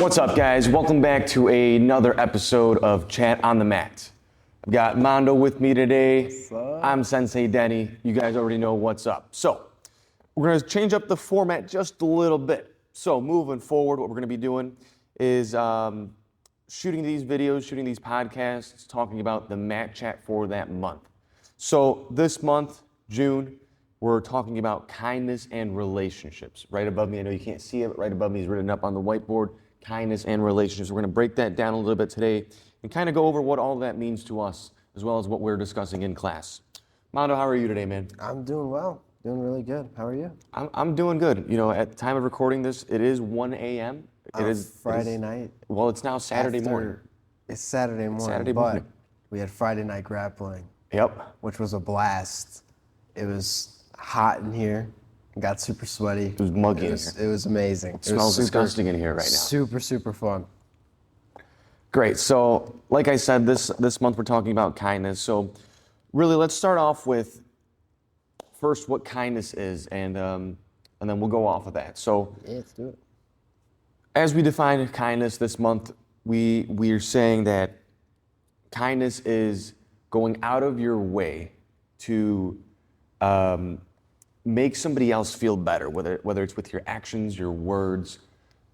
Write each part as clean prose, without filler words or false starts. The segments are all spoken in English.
What's up, guys? Welcome back to another episode of Chat on the Mat. I've got Mando with me today. What's up? I'm Sensei Denny. You guys already know what's up. So, we're going to change up the format just a little bit. So, moving forward, what we're going to be doing is shooting these videos, shooting these podcasts, talking about the Matchat for that month. So, this month, June, we're talking about kindness and relationships. Right above me, I know you can't see it, but right above me is written up on the whiteboard, kindness and relationships. We're going to break that down a little bit today and kind of go over what all that means to us, as well as what we're discussing in class. Mando, how are you today, man? I'm doing well, doing really good. How are you? I'm doing good. You know, at the time of recording this, it is 1 a.m. It is Friday night. Well, it's now Saturday morning. It's Saturday morning, Saturday but morning. we had Friday night grappling, Yep. which was a blast. It was hot in here. Got super sweaty. It was muggy in It was amazing. It smells disgusting in here right now. Super fun. Great. So, like I said, this month we're talking about kindness. So, really, let's start off with first what kindness is, and then we'll go off of that. So, Yeah, let's do it. as we define kindness this month, we are saying that kindness is going out of your way to make somebody else feel better, whether it's with your actions, your words,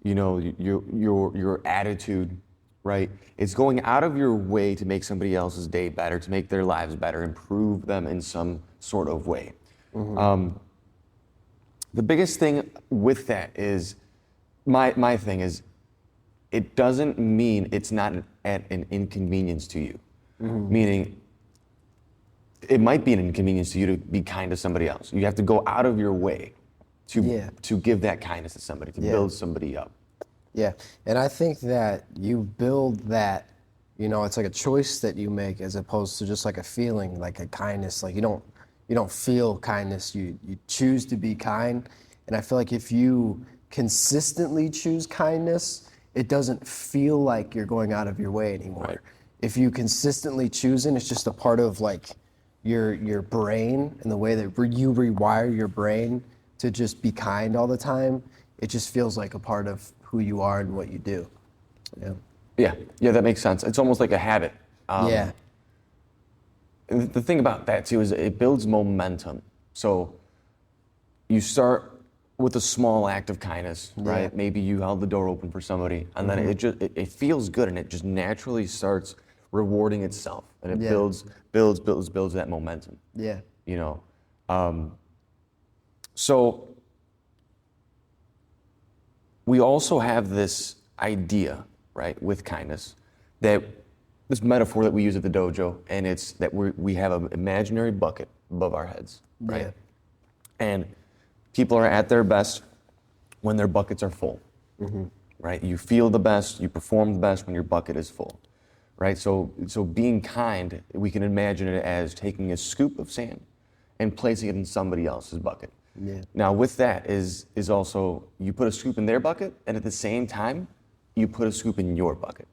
you know, your attitude, right? It's going out of your way to make somebody else's day better, to make their lives better, improve them in some sort of way. Mm-hmm. The biggest thing with that is, my thing is, it doesn't mean it's not at an inconvenience to you. Mm-hmm. Meaning, it might be an inconvenience to you to be kind to somebody else. You have to go out of your way to give that kindness to somebody, to build somebody up. Yeah, and I think that you build that, you know, it's like a choice that you make as opposed to just like a feeling, like a kindness. Like you don't feel kindness, you choose to be kind. And I feel like if you consistently choose kindness, it doesn't feel like you're going out of your way anymore. Right. If you consistently choose it, it's just a part of like your brain and the way that you rewire your brain to just be kind all the time. It just feels like a part of who you are and what you do. Yeah, that makes sense. It's almost like a habit. Yeah. And the thing about that too is it builds momentum. So you start with a small act of kindness, right? Maybe you held the door open for somebody, and then it feels good, and it just naturally starts rewarding itself, and it builds that momentum. Yeah. You know, so we also have this idea, right, with kindness, that this metaphor that we use at the dojo, and it's that we have an imaginary bucket above our heads, right? Yeah. And people are at their best when their buckets are full, right? You feel the best, you perform the best when your bucket is full, right? So being kind, we can imagine it as taking a scoop of sand and placing it in somebody else's bucket. Yeah. Now, with that is also you put a scoop in their bucket, and at the same time, you put a scoop in your bucket.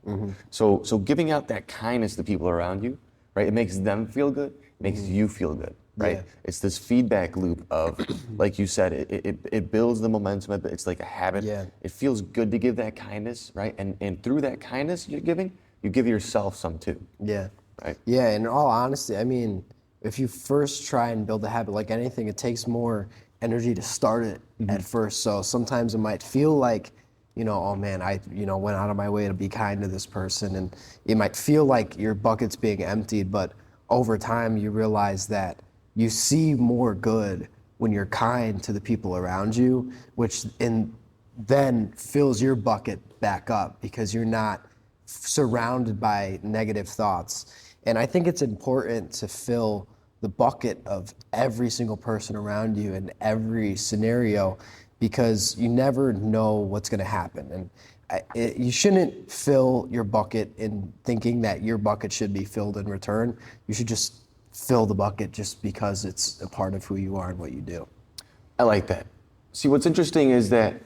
So giving out that kindness to people around you, right? It makes them feel good, it makes you feel good, right? Yeah. It's this feedback loop of, like you said, it builds the momentum. It's like a habit. Yeah. It feels good to give that kindness, right? And through that kindness you're giving, you give yourself some too. Yeah. Right. Yeah, and in all honesty, I mean, if you first try and build a habit like anything, it takes more energy to start it at first. So sometimes it might feel like, you know, oh man, I went out of my way to be kind to this person, and it might feel like your bucket's being emptied, but over time you realize that you see more good when you're kind to the people around you, which then fills your bucket back up because you're not surrounded by negative thoughts. And I think it's important to fill the bucket of every single person around you in every scenario, because you never know what's going to happen. And you shouldn't fill your bucket in thinking that your bucket should be filled in return. You should just fill the bucket just because it's a part of who you are and what you do. I like that. See, what's interesting is that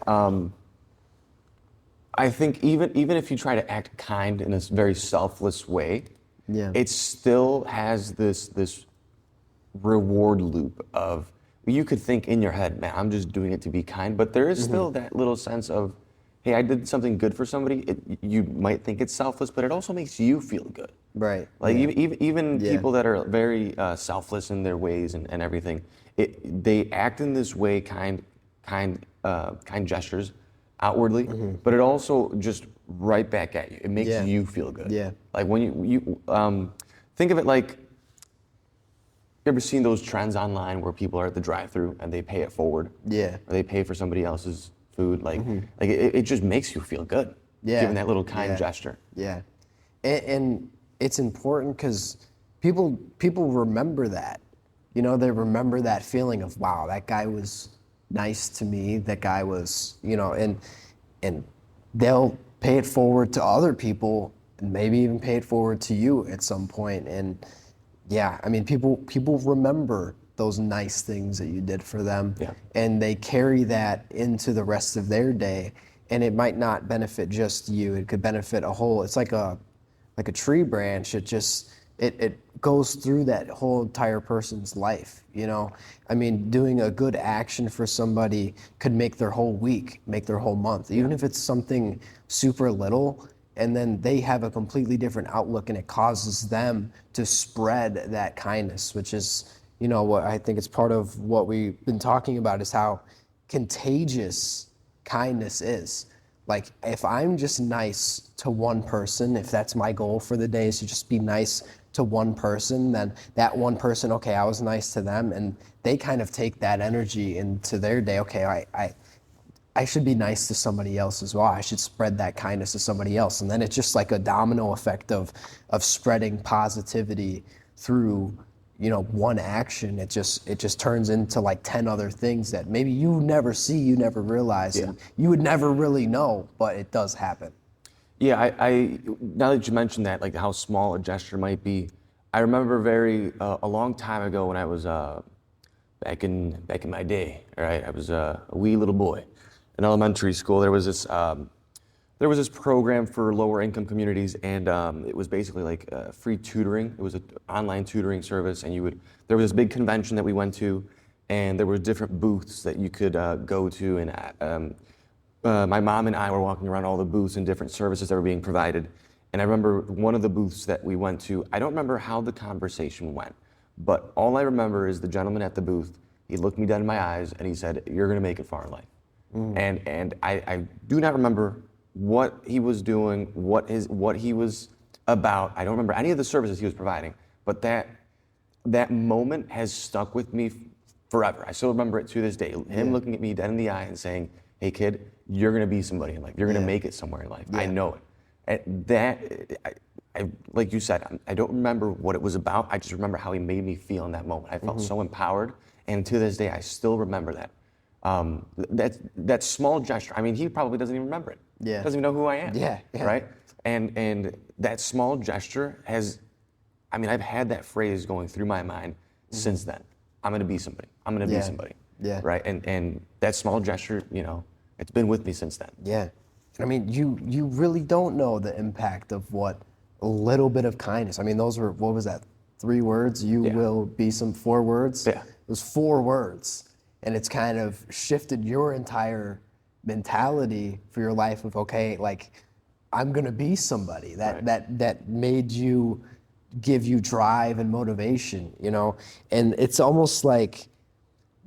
I think even if you try to act kind in this very selfless way, it still has this reward loop of, you could think in your head, man, I'm just doing it to be kind, but there is still that little sense of, hey, I did something good for somebody, you might think it's selfless, but it also makes you feel good. Right. Like Yeah. even Yeah. people that are very selfless in their ways and everything, they act in this way, kind gestures outwardly, but it also just right back at you. It makes Yeah. you feel good. Yeah. Like when you think of it like, you ever seen those trends online where people are at the drive-through and they pay it forward? Yeah. Or they pay for somebody else's food? Like it just makes you feel good. Yeah. Giving that little kind Yeah. gesture. Yeah. And it's important because people remember that. You know, they remember that feeling of, wow, that guy was nice to me. That guy was, and they'll pay it forward to other people and maybe even pay it forward to you at some point. And yeah, I mean, people remember those nice things that you did for them, Yeah. and they carry that into the rest of their day. And it might not benefit just you; it could benefit a whole. It's like a tree branch. It goes through that whole entire person's life. You know, I mean, doing a good action for somebody could make their whole week, make their whole month, even if it's something super little. And then they have a completely different outlook, and it causes them to spread that kindness, which is, what I think it's part of what we've been talking about is how contagious kindness is. Like, if I'm just nice to one person, if that's my goal for the day is to just be nice to one person, then that one person, okay, I was nice to them, and they kind of take that energy into their day. Okay, I should be nice to somebody else as well. I should spread that kindness to somebody else. And then it's just like a domino effect of spreading positivity through, one action. It just turns into like 10 other things that maybe you never see, you never realize, and you would never really know, but it does happen. Yeah, I now that you mentioned that, like how small a gesture might be, I remember a long time ago when I was back in my day. Right, I was a wee little boy in elementary school. There was this program for lower income communities, and it was basically like free tutoring. It was an online tutoring service, and there was this big convention that we went to, and there were different booths that you could go to, and my mom and I were walking around all the booths and different services that were being provided. And I remember one of the booths that we went to, I don't remember how the conversation went, but all I remember is the gentleman at the booth, he looked me dead in my eyes and he said, "You're gonna make it far in life." And I do not remember what he was doing, what he was about. I don't remember any of the services he was providing, but that moment has stuck with me forever. I still remember it to this day. Him looking at me dead in the eye and saying, "Hey kid, you're gonna be somebody in life. You're gonna make it somewhere in life. I know it." And like you said, I don't remember what it was about. I just remember how he made me feel in that moment. I felt so empowered, and to this day, I still remember that. That small gesture. I mean, he probably doesn't even remember it. Yeah. Doesn't even know who I am. Yeah. Right. And that small gesture I mean, I've had that phrase going through my mind since then. I'm gonna be somebody. I'm gonna be somebody. Yeah. Right. And that small gesture, it's been with me since then. Yeah. I mean, you really don't know the impact of what a little bit of kindness. I mean, those were, what was that? 3 words? You will be 4 words? Yeah. It was 4 words. And it's kind of shifted your entire mentality for your life of, okay, like, I'm gonna be somebody. That made you, give you drive and motivation, And it's almost like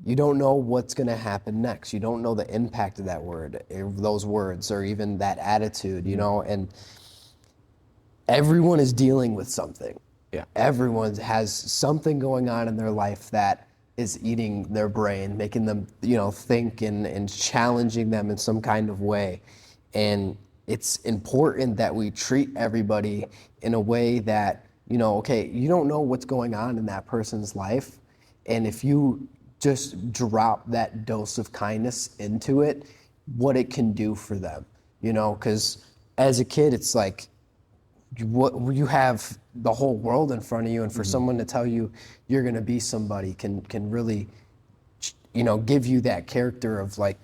you don't know what's going to happen next. You don't know the impact of that word, those words, or even that attitude, and everyone is dealing with something. Yeah. Everyone has something going on in their life that is eating their brain, making them, think and challenging them in some kind of way. And it's important that we treat everybody in a way that, okay, you don't know what's going on in that person's life. And if you just drop that dose of kindness into it, what it can do for them, because as a kid, it's like you have the whole world in front of you, and for someone to tell you you're going to be somebody can really, give you that character of like,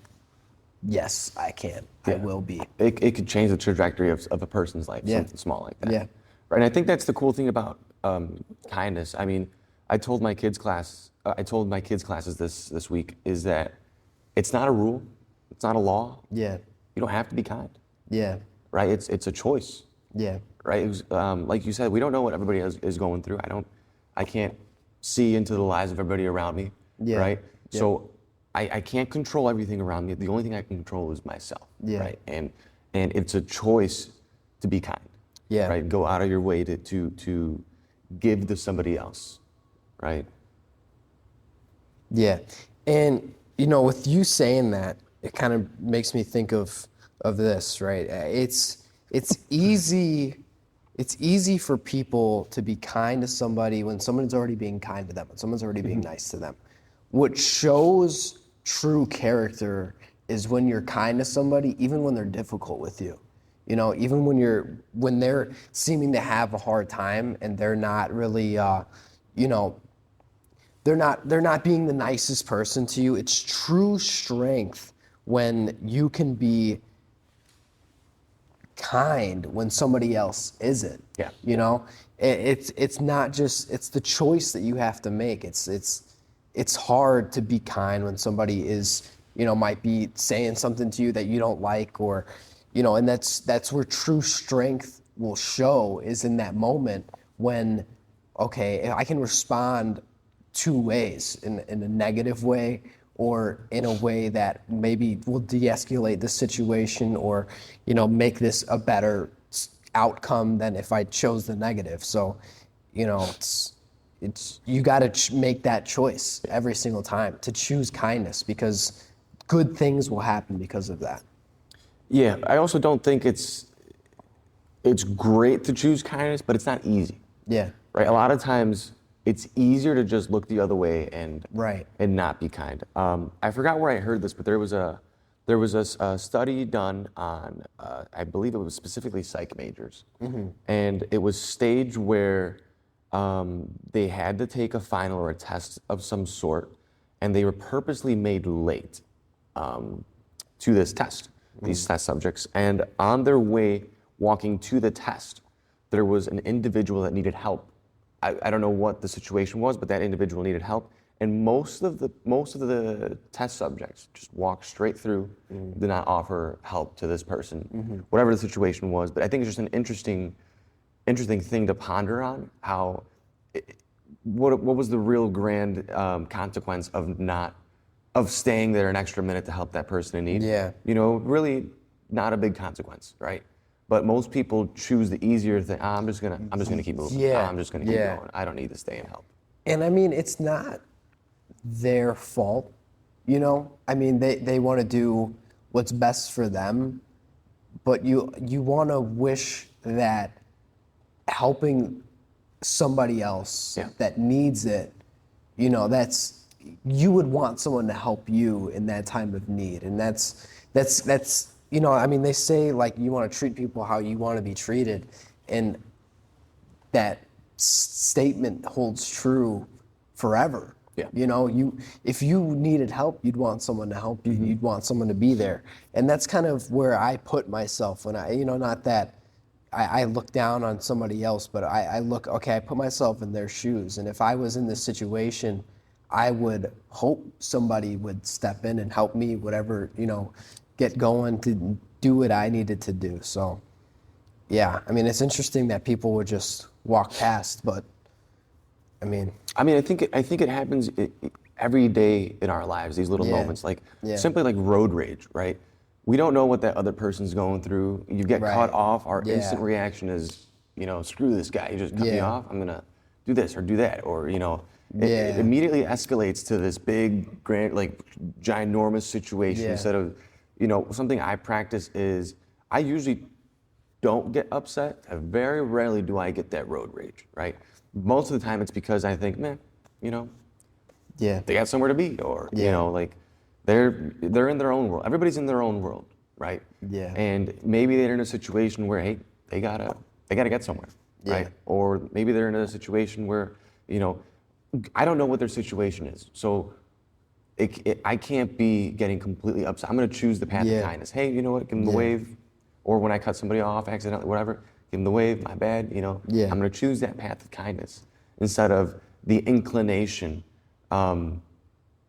yes, I can, I will be. It could change the trajectory of a person's life, something small like that. Yeah. Right. And I think that's the cool thing about kindness. I mean, I told my kids' classes this week is that it's not a rule, it's not a law. Yeah. you don't have to be kind, Yeah. right? It's a choice, Yeah. right? It was, like you said, we don't know what everybody is going through. I can't see into the lives of everybody around me, Yeah. right? Yep. So I can't control everything around me. The only thing I can control is myself, Yeah. right? And it's a choice to be kind, Yeah. right? Go out of your way to give to somebody else, right? Yeah. And with you saying that, it kind of makes me think of this, right? It's easy for people to be kind to somebody when someone's already being kind to them, when someone's already being nice to them. What shows true character is when you're kind to somebody, even when they're difficult with you. Even when they're seeming to have a hard time and they're not really, they're not being the nicest person to you. It's true strength when you can be kind when somebody else isn't. Yeah. It's not just, it's the choice that you have to make. It's hard to be kind when somebody is, might be saying something to you that you don't like, or and that's where true strength will show, is in that moment when, okay, I can respond two ways, in a negative way or in a way that maybe will de-escalate the situation, or make this a better outcome than if I chose the negative. So it's you got to make that choice every single time to choose kindness, because good things will happen because of that. Yeah, I also don't think it's great to choose kindness, but it's not easy. Yeah. Right? A lot of times it's easier to just look the other way and Right. and not be kind. I forgot where I heard this, but there was a study done on I believe it was specifically psych majors, and it was staged where they had to take a final or a test of some sort, and they were purposely made late to this test, these test subjects, and on their way walking to the test, there was an individual that needed help. I don't know what the situation was, but that individual needed help, and most of the test subjects just walked straight through, did not offer help to this person, whatever the situation was. But I think it's just an interesting thing to ponder on, how what was the real grand consequence of staying there an extra minute to help that person in need. Yeah. Really not a big consequence, right? But most people choose the easier thing. I'm just gonna keep moving. Yeah. I'm just gonna keep Yeah. going. I don't need to stay and help. And I mean, it's not their fault, I mean, they want to do what's best for them, but you want to wish that helping somebody else Yeah. that needs it, you would want someone to help you in that time of need. And that's I mean, they say, like, you want to treat people how you want to be treated, and that statement holds true forever. Yeah. If you needed help, you'd want someone to help you. You'd want someone to be there. And that's kind of where I put myself when not that I look down on somebody else, but I put myself in their shoes. And if I was in this situation, I would hope somebody would step in and help me, whatever, get going to do what I needed to do. So, yeah, I mean, it's interesting that people would just walk past, but I mean, I think it happens every day in our lives. These little Yeah. moments, like Yeah. simply like road rage, right? We don't know what that other person's going through. You get Right. cut off. Our Yeah. instant reaction is, screw this guy. He just cut me Yeah. off. I'm gonna do this or do that, or it Yeah. immediately escalates to this big, grand, like ginormous situation. Yeah. Instead of, something I practice is I usually don't get upset. Very rarely do I get that road rage, right? Most of the time it's because I think, man, yeah, they got somewhere to be, or Yeah. like they're in their own world. Everybody's in their own world, right? Yeah. And maybe they're in a situation where, hey, they gotta get somewhere, right? Yeah. Or maybe they're in a situation where, I don't know what their situation is, so I can't be getting completely upset. I'm gonna choose the path Yeah. of kindness. Hey, you know what? Give them the Yeah. wave, or when I cut somebody off accidentally, whatever, give them the wave. My bad. Yeah. I'm gonna choose that path of kindness instead of the inclination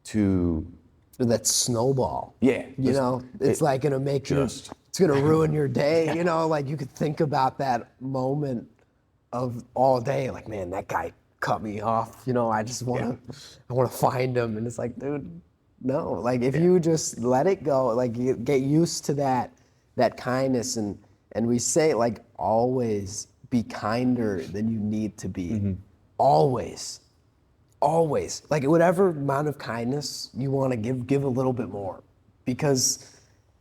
to that snowball. Yeah, You know, it's like gonna make you, just- it's gonna ruin your day. You know, like you could think about that moment of all day, like, man, that guy cut me off. You know, I just I wanna find him. And it's like, dude, no. Like if you just let it go, like you get used to that kindness, and we say like always be kinder than you need to be. Always. Always. Like whatever amount of kindness you want to give a little bit more, because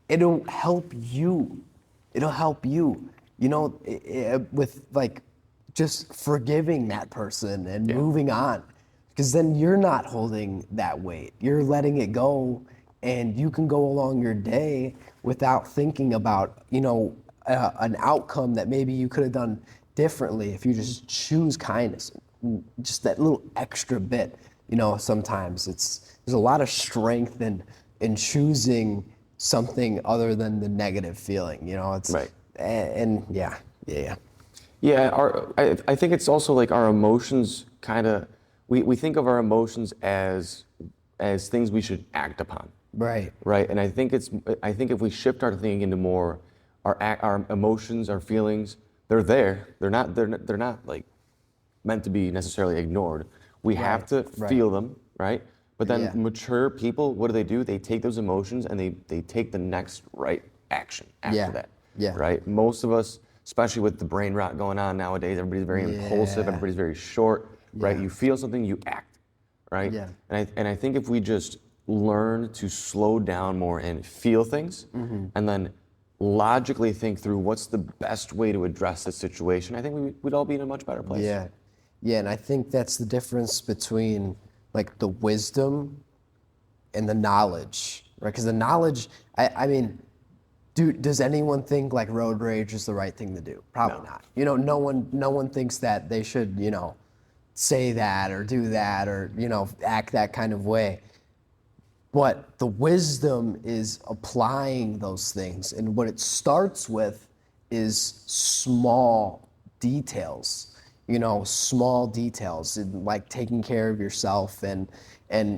it'll help you. It'll help you, you know, with like just forgiving that person and moving on, because then you're not holding that weight. You're letting it go, and you can go along your day without thinking about, you know, an outcome that maybe you could have done differently if you just choose kindness. Just that little extra bit, you know, sometimes there's a lot of strength in choosing something other than the negative feeling, you know, it's Right. And yeah. Yeah, I think it's also like our emotions kind of, we think of our emotions as things we should act upon. Right. Right, and I think if we shift our thinking into more our emotions, our feelings, they're there. They're not like meant to be necessarily ignored. We have to feel them, right? But then mature people, what do? They take those emotions and they take the next right action after that. Yeah. Right? Most of us, especially with the brain rot going on nowadays, everybody's very impulsive, everybody's very short, right? You feel something, you act, right? Yeah. And I think if we just learn to slow down more and feel things, and then logically think through what's the best way to address this situation, I think we'd all be in a much better place. Yeah, and I think that's the difference between like the wisdom and the knowledge, right? Because the knowledge, I mean, does anyone think like road rage is the right thing to do? Probably not. You know, no one thinks that they should, you know, say that or do that or, you know, act that kind of way. But the wisdom is applying those things, and what it starts with is small details. You know, small details, and like taking care of yourself and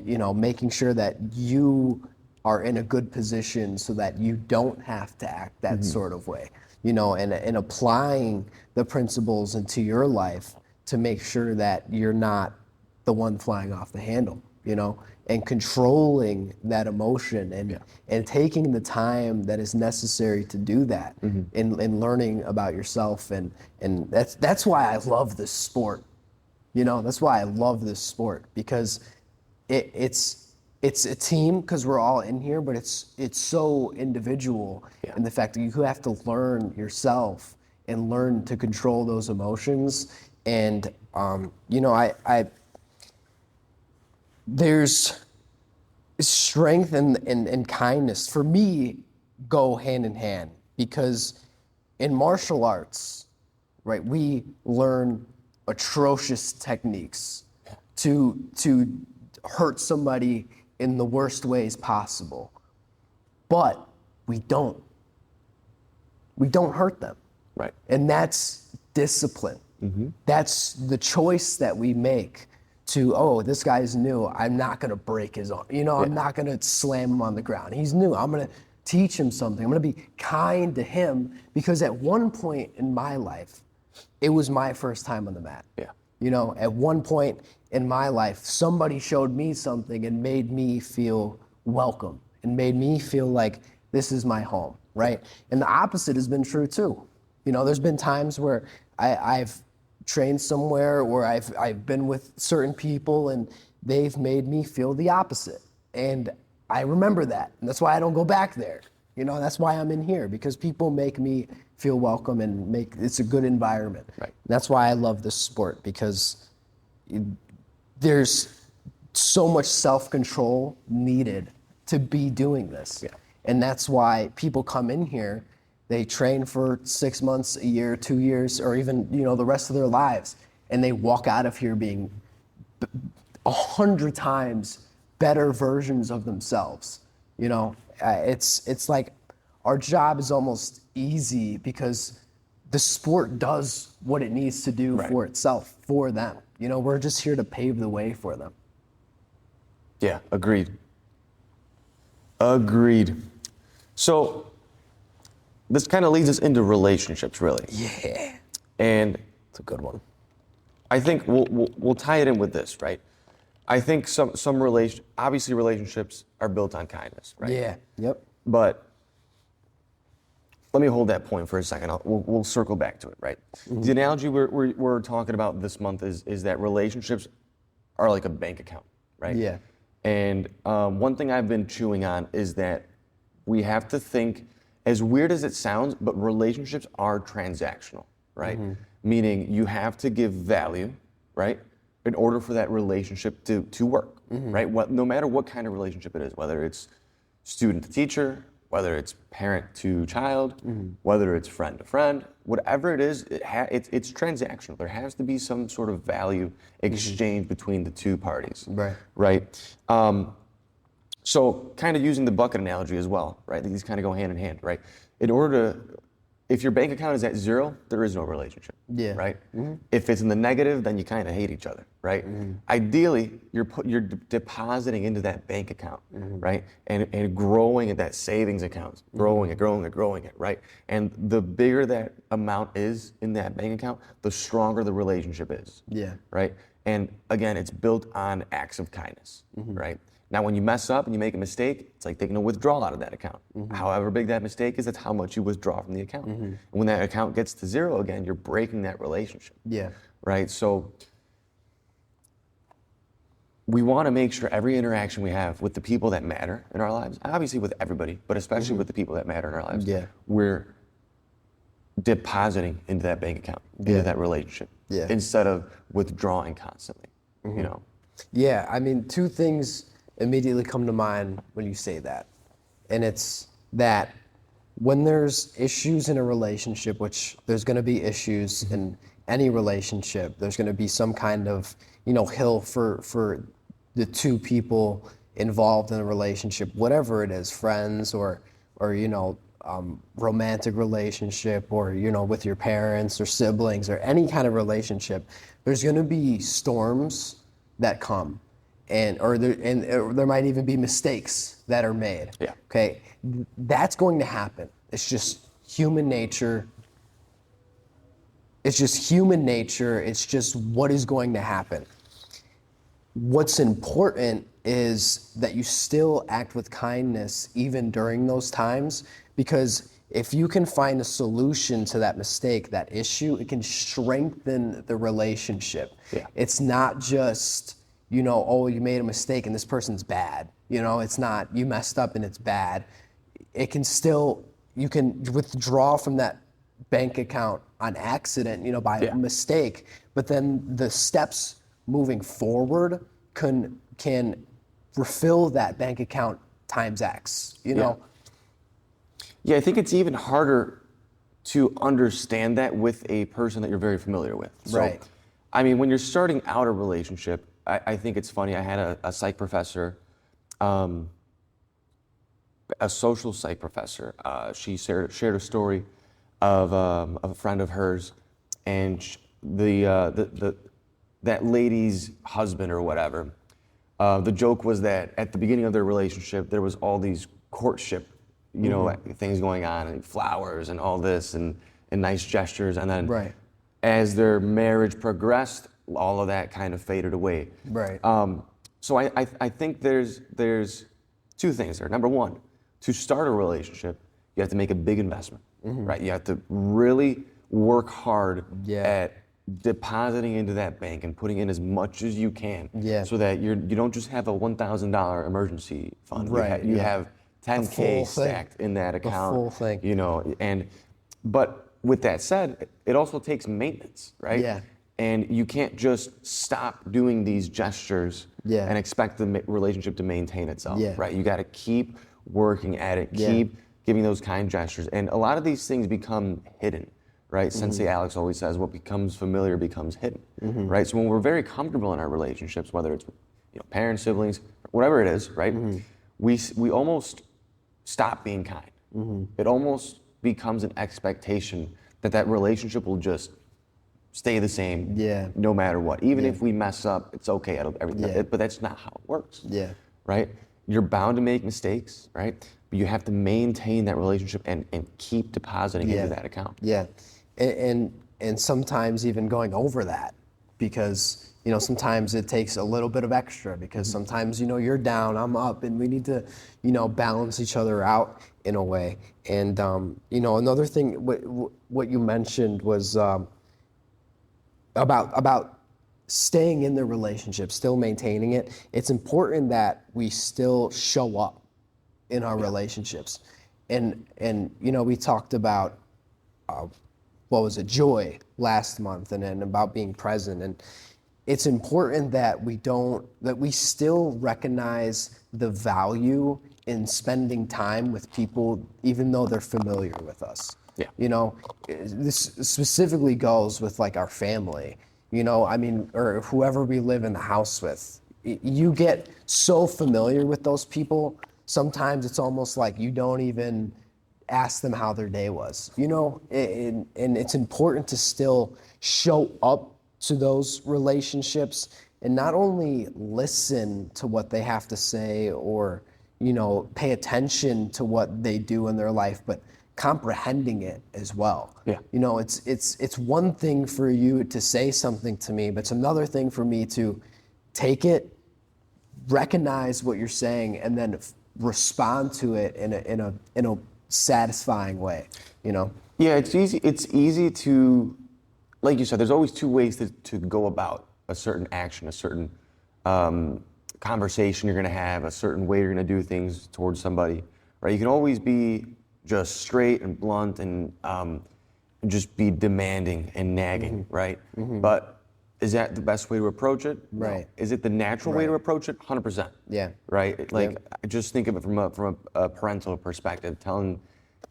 you know, making sure that you are in a good position so that you don't have to act that sort of way. You know, and applying the principles into your life to make sure that you're not the one flying off the handle, you know, and controlling that emotion and taking the time that is necessary to do that and learning about yourself. And that's why I love this sport. You know, that's why I love this sport, because it's a team, because we're all in here, but it's so individual in the fact that you have to learn yourself and learn to control those emotions. And you know, there's strength and kindness for me go hand in hand, because in martial arts, right, we learn atrocious techniques to hurt somebody in the worst ways possible, but we don't hurt them. Right. And that's discipline. That's the choice that we make to, oh, this guy's new, I'm not gonna break his arm. You know, I'm not gonna slam him on the ground. He's new, I'm gonna teach him something. I'm gonna be kind to him, because at one point in my life, it was my first time on the mat. Yeah. You know, at one point in my life, somebody showed me something and made me feel welcome and made me feel like this is my home, right? And the opposite has been true too. You know, there's been times where I've trained somewhere where I've been with certain people and they've made me feel the opposite. And I remember that. And that's why I don't go back there. You know, that's why I'm in here, because people make me feel welcome and it's a good environment. Right. That's why I love this sport, because there's so much self-control needed to be doing this. Yeah. And that's why people come in here, they train for 6 months, a year, 2 years, or even, you know, the rest of their lives, and they walk out of here being 100 times better versions of themselves. You know, it's like our job is almost easy because the sport does what it needs to do for itself, for them. You know, we're just here to pave the way for them. Yeah, agreed. Agreed. So this kind of leads us into relationships, really. Yeah. And It's a good one. I think we'll tie it in with this, right? I think obviously relationships are built on kindness, right? Yeah. Yep. But let me hold that point for a second. We'll circle back to it, right? Mm-hmm. The analogy we're talking about this month is that relationships are like a bank account, right? Yeah. And one thing I've been chewing on is that we have to think, as weird as it sounds, but relationships are transactional, right? Mm-hmm. Meaning you have to give value, right, in order for that relationship to work, Mm-hmm. right? No matter what kind of relationship it is, whether it's student to teacher, whether it's parent to child, Mm-hmm. whether it's friend to friend, whatever it is, it's transactional. There has to be some sort of value exchange between the two parties, Right. right? So kind of using the bucket analogy as well, right? These kind of go hand in hand, right? In order to, if your bank account is at zero, there is no relationship, Yeah. right? If it's in the negative, then you kind of hate each other, right? Ideally, you're depositing into that bank account, right? And growing at that savings account, growing it, right? And the bigger that amount is in that bank account, the stronger the relationship is, Yeah. right? And again, it's built on acts of kindness, right? Now, when you mess up and you make a mistake, it's like taking a withdrawal out of that account. However big that mistake is, that's how much you withdraw from the account. And when that account gets to zero again, you're breaking that relationship. Yeah. Right? So we want to make sure every interaction we have with the people that matter in our lives, obviously with everybody, but especially with the people that matter in our lives, Yeah. we're depositing into that bank account, into that relationship, instead of withdrawing constantly, you know? Yeah, I mean, two things immediately come to mind when you say that. And it's that when there's issues in a relationship, which there's going to be issues in any relationship, there's going to be some kind of, hill for the two people involved in a relationship, whatever it is, friends or romantic relationship, or with your parents or siblings or any kind of relationship. There's going to be storms that come, or there might even be mistakes that are made. Yeah. Okay, that's going to happen. It's just human nature. It's just human nature. It's just what is going to happen. What's important is that you still act with kindness even during those times, because if you can find a solution to that mistake, that issue, it can strengthen the relationship. Yeah. It's not just, oh, you made a mistake and this person's bad. It's not, you messed up and it's bad. It can still, you can withdraw from that bank account on accident, by mistake, but then the steps moving forward can refill that bank account times X, Yeah, I think it's even harder to understand that with a person that you're very familiar with. So, Right. I mean, when you're starting out a relationship, I think it's funny. I had a psych professor, a social psych professor. She shared a story of a friend of hers, and that lady's husband or whatever. The joke was that at the beginning of their relationship, there was all these courtship, things going on, and flowers and all this, and nice gestures, and then Right. as their marriage progressed, all of that kind of faded away. Right. So I think there's two things there. Number one, to start a relationship, you have to make a big investment, right? You have to really work hard at depositing into that bank and putting in as much as you can, so that you don't just have a $1,000 emergency fund. Right, You yeah. have $10K stacked in that account. full thing. But with that said, it also takes maintenance, right? Yeah. And you can't just stop doing these gestures and expect the relationship to maintain itself, Yeah. right? You got to keep working at it, Yeah. keep giving those kind gestures. And a lot of these things become hidden, right? Sensei Alex always says, what becomes familiar becomes hidden, right? So when we're very comfortable in our relationships, whether it's parents, siblings, whatever it is, right? We almost stop being kind. It almost becomes an expectation that relationship will just stay the same, no matter what. Even if we mess up, it's okay. But that's not how it works, Yeah. right? you're bound to make mistakes, right? But you have to maintain that relationship and keep depositing into that account. Yeah, and sometimes even going over that, because sometimes it takes a little bit of extra, because sometimes you're down, I'm up, and we need to balance each other out in a way. And another thing, what you mentioned was about staying in the relationship, still maintaining it. It's important that we still show up in our relationships. And we talked about what was it, joy last month, and then about being present. And it's important that we still recognize the value in spending time with people, even though they're familiar with us. Yeah. This specifically goes with like our family, or whoever we live in the house with. You get so familiar with those people, sometimes it's almost like you don't even ask them how their day was, and it's important to still show up to those relationships and not only listen to what they have to say or, pay attention to what they do in their life, but comprehending it as well. Yeah. It's one thing for you to say something to me, but it's another thing for me to take it, recognize what you're saying, and then respond to it in a satisfying way. Yeah, it's easy to, like you said, there's always two ways to go about a certain action, a certain conversation you're going to have, a certain way you're going to do things towards somebody, right? You can always be just straight and blunt and just be demanding and nagging, right? But is that the best way to approach it? Right. No. Is it the natural way to approach it? 100%. Yeah. Right? Like, just think of it from a parental perspective, telling,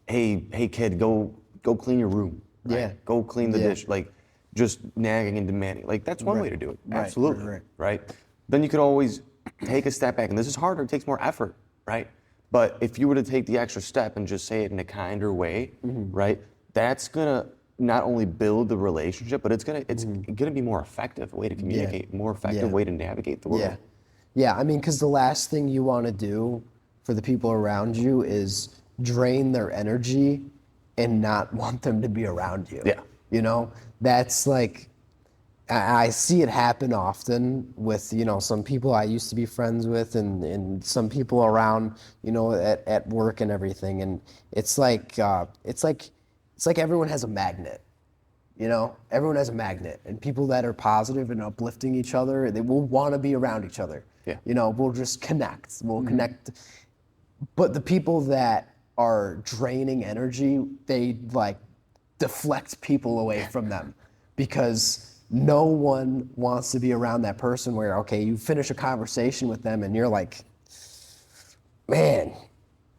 hey kid, go clean your room. Right? Yeah. Go clean the dish. Like, just nagging and demanding. Like, that's one way to do it. Right. Absolutely. Right? Then you could always take a step back, and this is harder, it takes more effort, right? But if you were to take the extra step and just say it in a kinder way, right? That's gonna not only build the relationship, but it's gonna be more effective way to communicate, more effective way to navigate the world. Yeah. I mean, because the last thing you want to do for the people around you is drain their energy and not want them to be around you. Yeah. That's like, I see it happen often with, some people I used to be friends with and some people around, at work and everything. And it's like everyone has a magnet, everyone has a magnet, and people that are positive and uplifting each other, they will want to be around each other. Yeah. We'll just connect, connect. But the people that are draining energy, they like deflect people away from them, because no one wants to be around that person where, okay, you finish a conversation with them and you're like, man,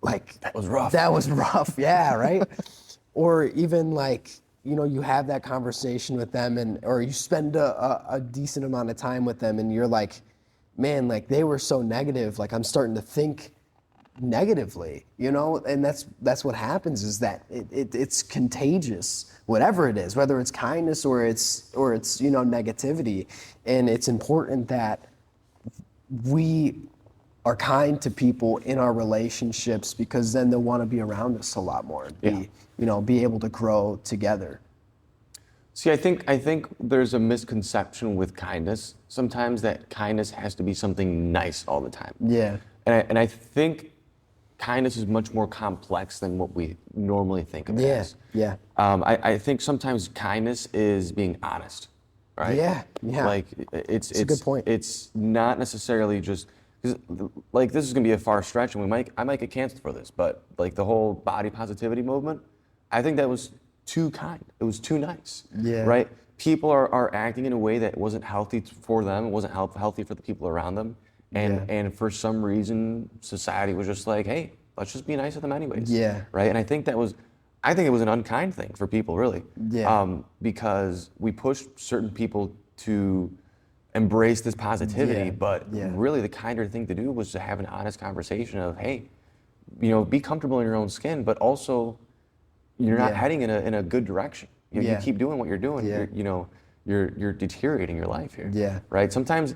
like That was rough. That was rough, yeah, right? Or even like, you have that conversation with them or you spend a decent amount of time with them and you're like, man, like they were so negative, like I'm starting to think negatively, and that's what happens, is that it's contagious, whatever it is, whether it's kindness or it's negativity. And it's important that we are kind to people in our relationships, because then they'll want to be around us a lot more and be able to grow together. See, I think there's a misconception with kindness sometimes, that kindness has to be something nice all the time. Yeah. And I think kindness is much more complex than what we normally think of it as. Yeah. I think sometimes kindness is being honest, right? Yeah. Like it's a good point. It's not necessarily just, 'cause, like, this is gonna be a far stretch, and I might get canceled for this, but like the whole body positivity movement, I think that was too kind. It was too nice. Yeah. Right? People are acting in a way that wasn't healthy for them. It wasn't healthy for the people around them. And for some reason, society was just like, hey, let's just be nice to them anyways. Yeah. Right? And I think it was an unkind thing for people, really. Yeah. Because we pushed certain people to embrace this positivity, but really the kinder thing to do was to have an honest conversation of, hey, be comfortable in your own skin, but also you're not heading in a good direction. You keep doing what you're doing. You're deteriorating your life here. Yeah. Right? Sometimes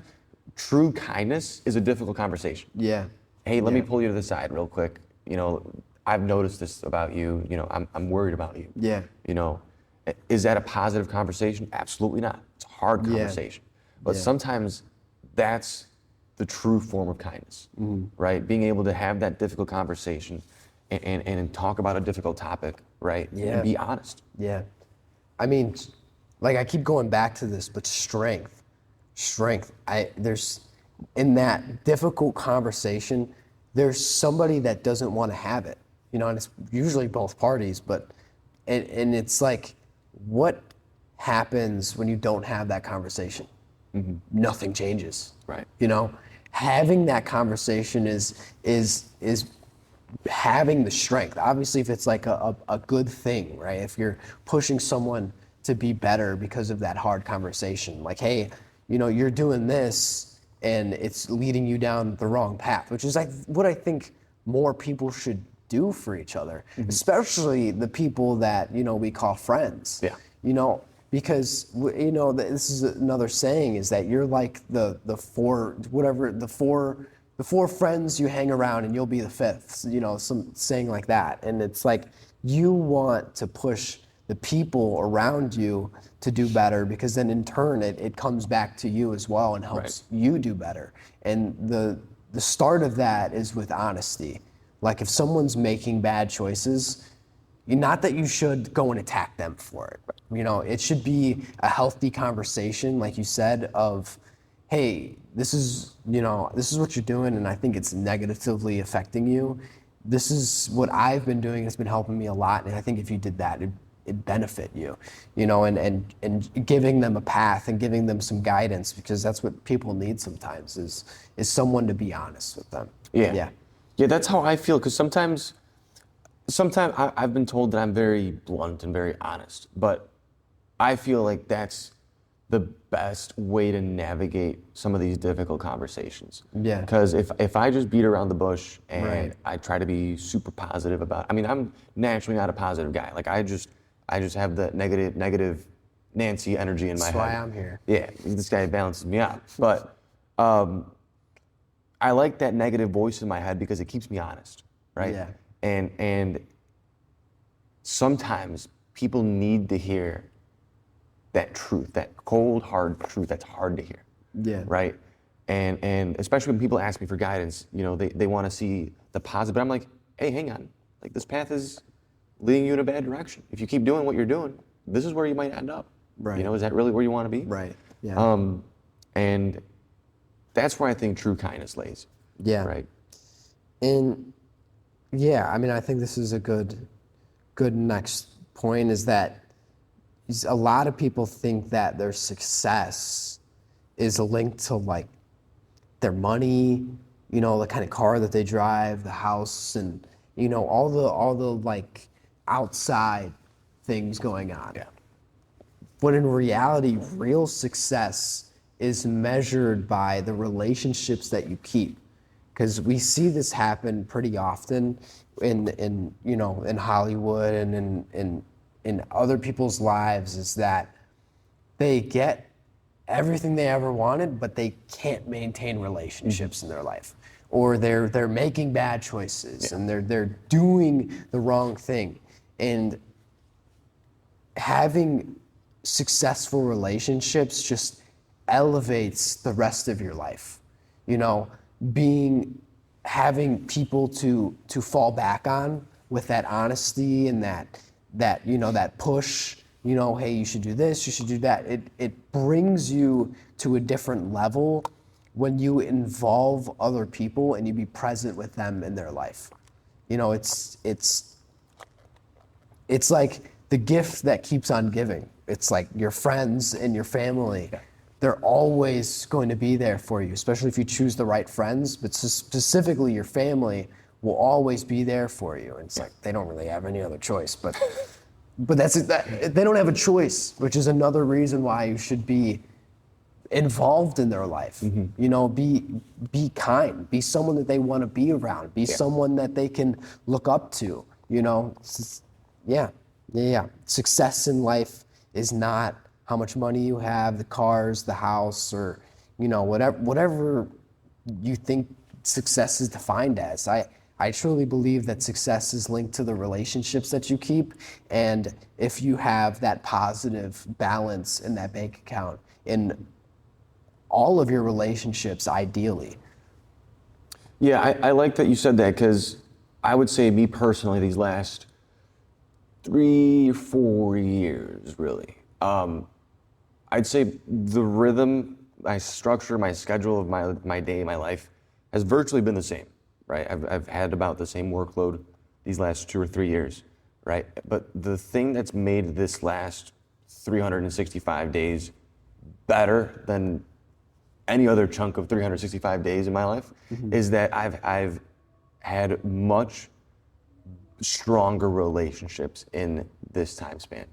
true kindness is a difficult conversation. Yeah. hey, let me Yeah. pull you to the side real quick. You know, I've noticed this about you. You know, I'm worried about you. Yeah. You know, is that a positive conversation? Absolutely not. It's a hard Yeah. conversation. But Yeah. sometimes that's the true form of kindness, right? Being able to have that difficult conversation and talk about a difficult topic, right? Yeah. And be honest. Yeah. I mean, like I keep going back to this, but strength. There's in that difficult conversation, there's somebody that doesn't want to have it, you know, and it's usually both parties, but, and it's like, what happens when you don't have that conversation? Nothing changes. Right. You know, having that conversation is having the strength. Obviously, if it's like a good thing, right? If you're pushing someone to be better because of that hard conversation, like, hey, you know, you're doing this and it's leading you down the wrong path, which is like what I think more people should do for each other, especially the people that, you know, we call friends. Yeah. You know, because you know this is another saying is that you're like the four friends you hang around and you'll be the fifth, you know, some saying like that. And it's like you want to push the people around you to do better, because then in turn it comes back to you as well and helps you do better. And the start of that is with honesty. Like if someone's making bad choices, not that you should go and attack them for it. You know, it should be a healthy conversation, like you said, of, hey, this is what you're doing, and I think it's negatively affecting you. This is what I've been doing. It's been helping me a lot, and I think if you did that, it'd benefit you. You know, and giving them a path and giving them some guidance, because that's what people need sometimes is someone to be honest with them. Yeah, that's how I feel, because sometimes I've been told that I'm very blunt and very honest, but I feel like that's the best way to navigate some of these difficult conversations. Yeah. Because if I just beat around the bush and Right. I try to be super positive about, I mean, I'm naturally not a positive guy. Like I just have the negative Nancy energy in my head. That's why I'm here. Yeah, this guy balances me out. But I like that negative voice in my head because it keeps me honest, right? Yeah. And sometimes people need to hear that truth, that cold, hard truth that's hard to hear. Yeah. Right? And especially when people ask me for guidance, you know, they want to see the positive, but I'm like, hey, hang on. Like this path is leading you in a bad direction. If you keep doing what you're doing, this is where you might end up. Right. You know, is that really where you want to be? Right. Yeah. And that's where I think true kindness lays. Yeah. Right. And yeah, I mean, I think this is a good next point, is that a lot of people think that their success is linked to like their money, you know, the kind of car that they drive, the house, and you know, all the like outside things going on. Yeah. But in reality, real success is measured by the relationships that you keep. Because we see this happen pretty often in you know, in Hollywood and in other people's lives, is that they get everything they ever wanted, but they can't maintain relationships in their life, or they're making bad choices and they're doing the wrong thing. And having successful relationships just elevates the rest of your life. You know, having people to fall back on with that honesty and that you know, that push, you know, hey, you should do this, you should do that. It brings you to a different level when you involve other people and you be present with them in their life. You know, it's like the gift that keeps on giving. It's like your friends and your family. They're always going to be there for you, especially if you choose the right friends, but specifically your family will always be there for you. And it's like, they don't really have any other choice, but that's it. They don't have a choice, which is another reason why you should be involved in their life. You know, be kind, be someone that they want to be around, be someone that they can look up to, you know. Yeah. Success in life is not how much money you have, the cars, the house, or, you know, whatever you think success is defined as. I truly believe that success is linked to the relationships that you keep. And if you have that positive balance in that bank account in all of your relationships, ideally. Yeah, I like that you said that, because I would say, me personally, these last 3 or 4 years, really, I'd say the rhythm, my structure, my schedule of my day, my life has virtually been the same, right? I've had about the same workload these last 2 or 3 years, right? But the thing that's made this last 365 days better than any other chunk of 365 days in my life is that I've had much stronger relationships in this time span.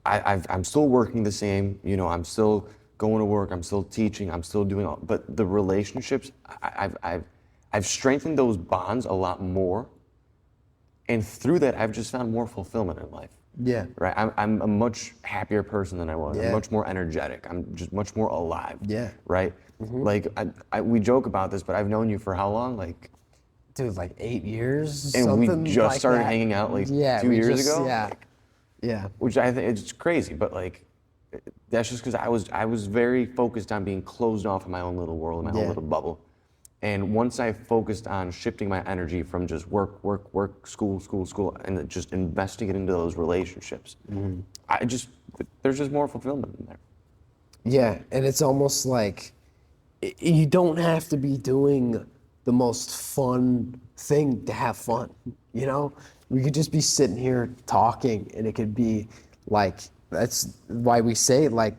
I'm still working the same, I'm still going to work, I'm still teaching, I'm still doing all, but the relationships, I've strengthened those bonds a lot more, and through that, I've just found more fulfillment in life. Yeah. Right. I'm a much happier person than I was. Yeah. I'm much more energetic. I'm just much more alive. Yeah. Right. Like we joke about this, but I've known you for how long? Like, Dude, like 8 years, and something we just like started that. hanging out like Yeah, 2 years ago. Yeah. Like, Yeah. which I think it's crazy, but like, that's just because I was very focused on being closed off in my own little world, in my own little bubble. And once I focused on shifting my energy from just work, school, and just investing it into those relationships, there's just more fulfillment in there. Yeah, and it's almost like you don't have to be doing the most fun thing to have fun, We could just be sitting here talking, and it could be like, that's why we say, like,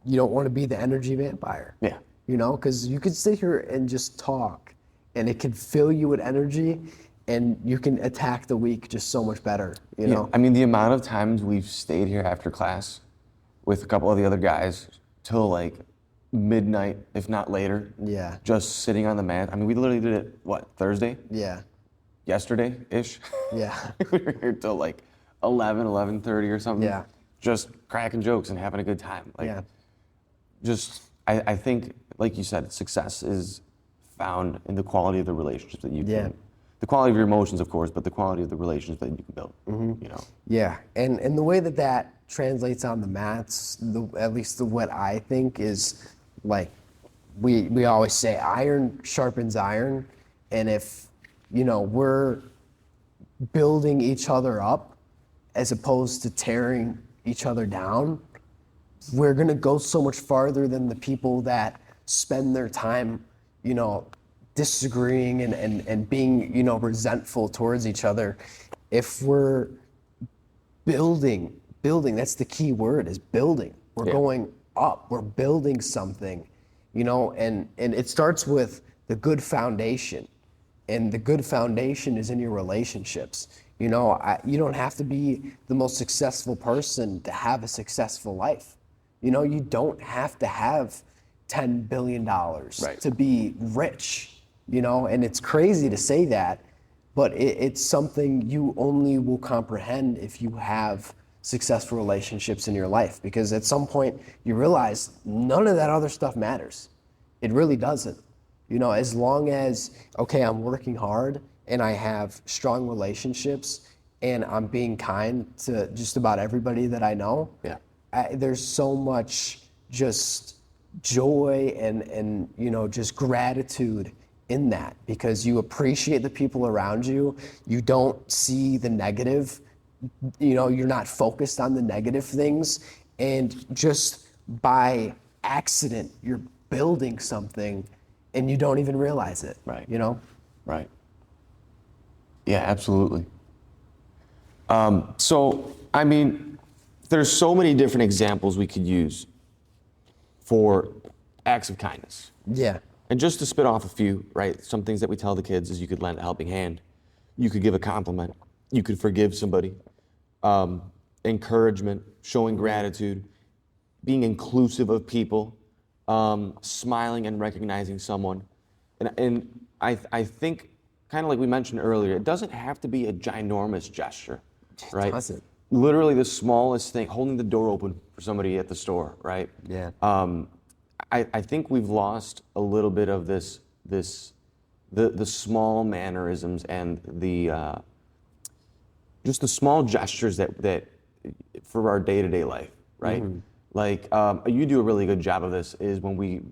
you don't want to be the energy vampire. Yeah. Because you could sit here and just talk, and it could fill you with energy, and you can attack the week just so much better, Yeah. I mean, the amount of times we've stayed here after class with a couple of the other guys till like midnight, if not later. Yeah. Just sitting on the mat. I mean, we literally did it, what, Thursday? Yeah. Yesterday-ish? Yeah. We were here till like 11:30 or something. Yeah. Just cracking jokes and having a good time. Like, Yeah. I think, like you said, success is found in the quality of the relationships that you can. The quality of your emotions, of course, but the quality of the relationships that you can build. Yeah, and the way that translates on the mats, at least what I think is, like, we always say iron sharpens iron, and if we're building each other up as opposed to tearing each other down, we're gonna go so much farther than the people that spend their time, disagreeing and being, resentful towards each other. If we're building, that's the key word, is building. We're going up, we're building something, and it starts with the good foundation. And the good foundation is in your relationships. You don't have to be the most successful person to have a successful life. You don't have to have $10 billion to be rich, and it's crazy to say that, but it's something you only will comprehend if you have successful relationships in your life, because at some point you realize none of that other stuff matters. It really doesn't. As long as, okay, I'm working hard and I have strong relationships and I'm being kind to just about everybody that I know, there's so much just joy and just gratitude in that, because you appreciate the people around you. You don't see the negative, you're not focused on the negative things, and just by accident, you're building something and you don't even realize it. Right. Right. Yeah, absolutely. So, I mean, there's so many different examples we could use for acts of kindness. Yeah. And just to spit off a few, right? Some things that we tell the kids is you could lend a helping hand, you could give a compliment, you could forgive somebody, encouragement, showing gratitude, being inclusive of people, smiling and recognizing someone. And I think, kind of like we mentioned earlier, it doesn't have to be a ginormous gesture, right? It doesn't. Literally the smallest thing, holding the door open for somebody at the store, right? Yeah. I think we've lost a little bit of this the small mannerisms and just the small gestures that for our day-to-day life, right? Like you do a really good job of this is when we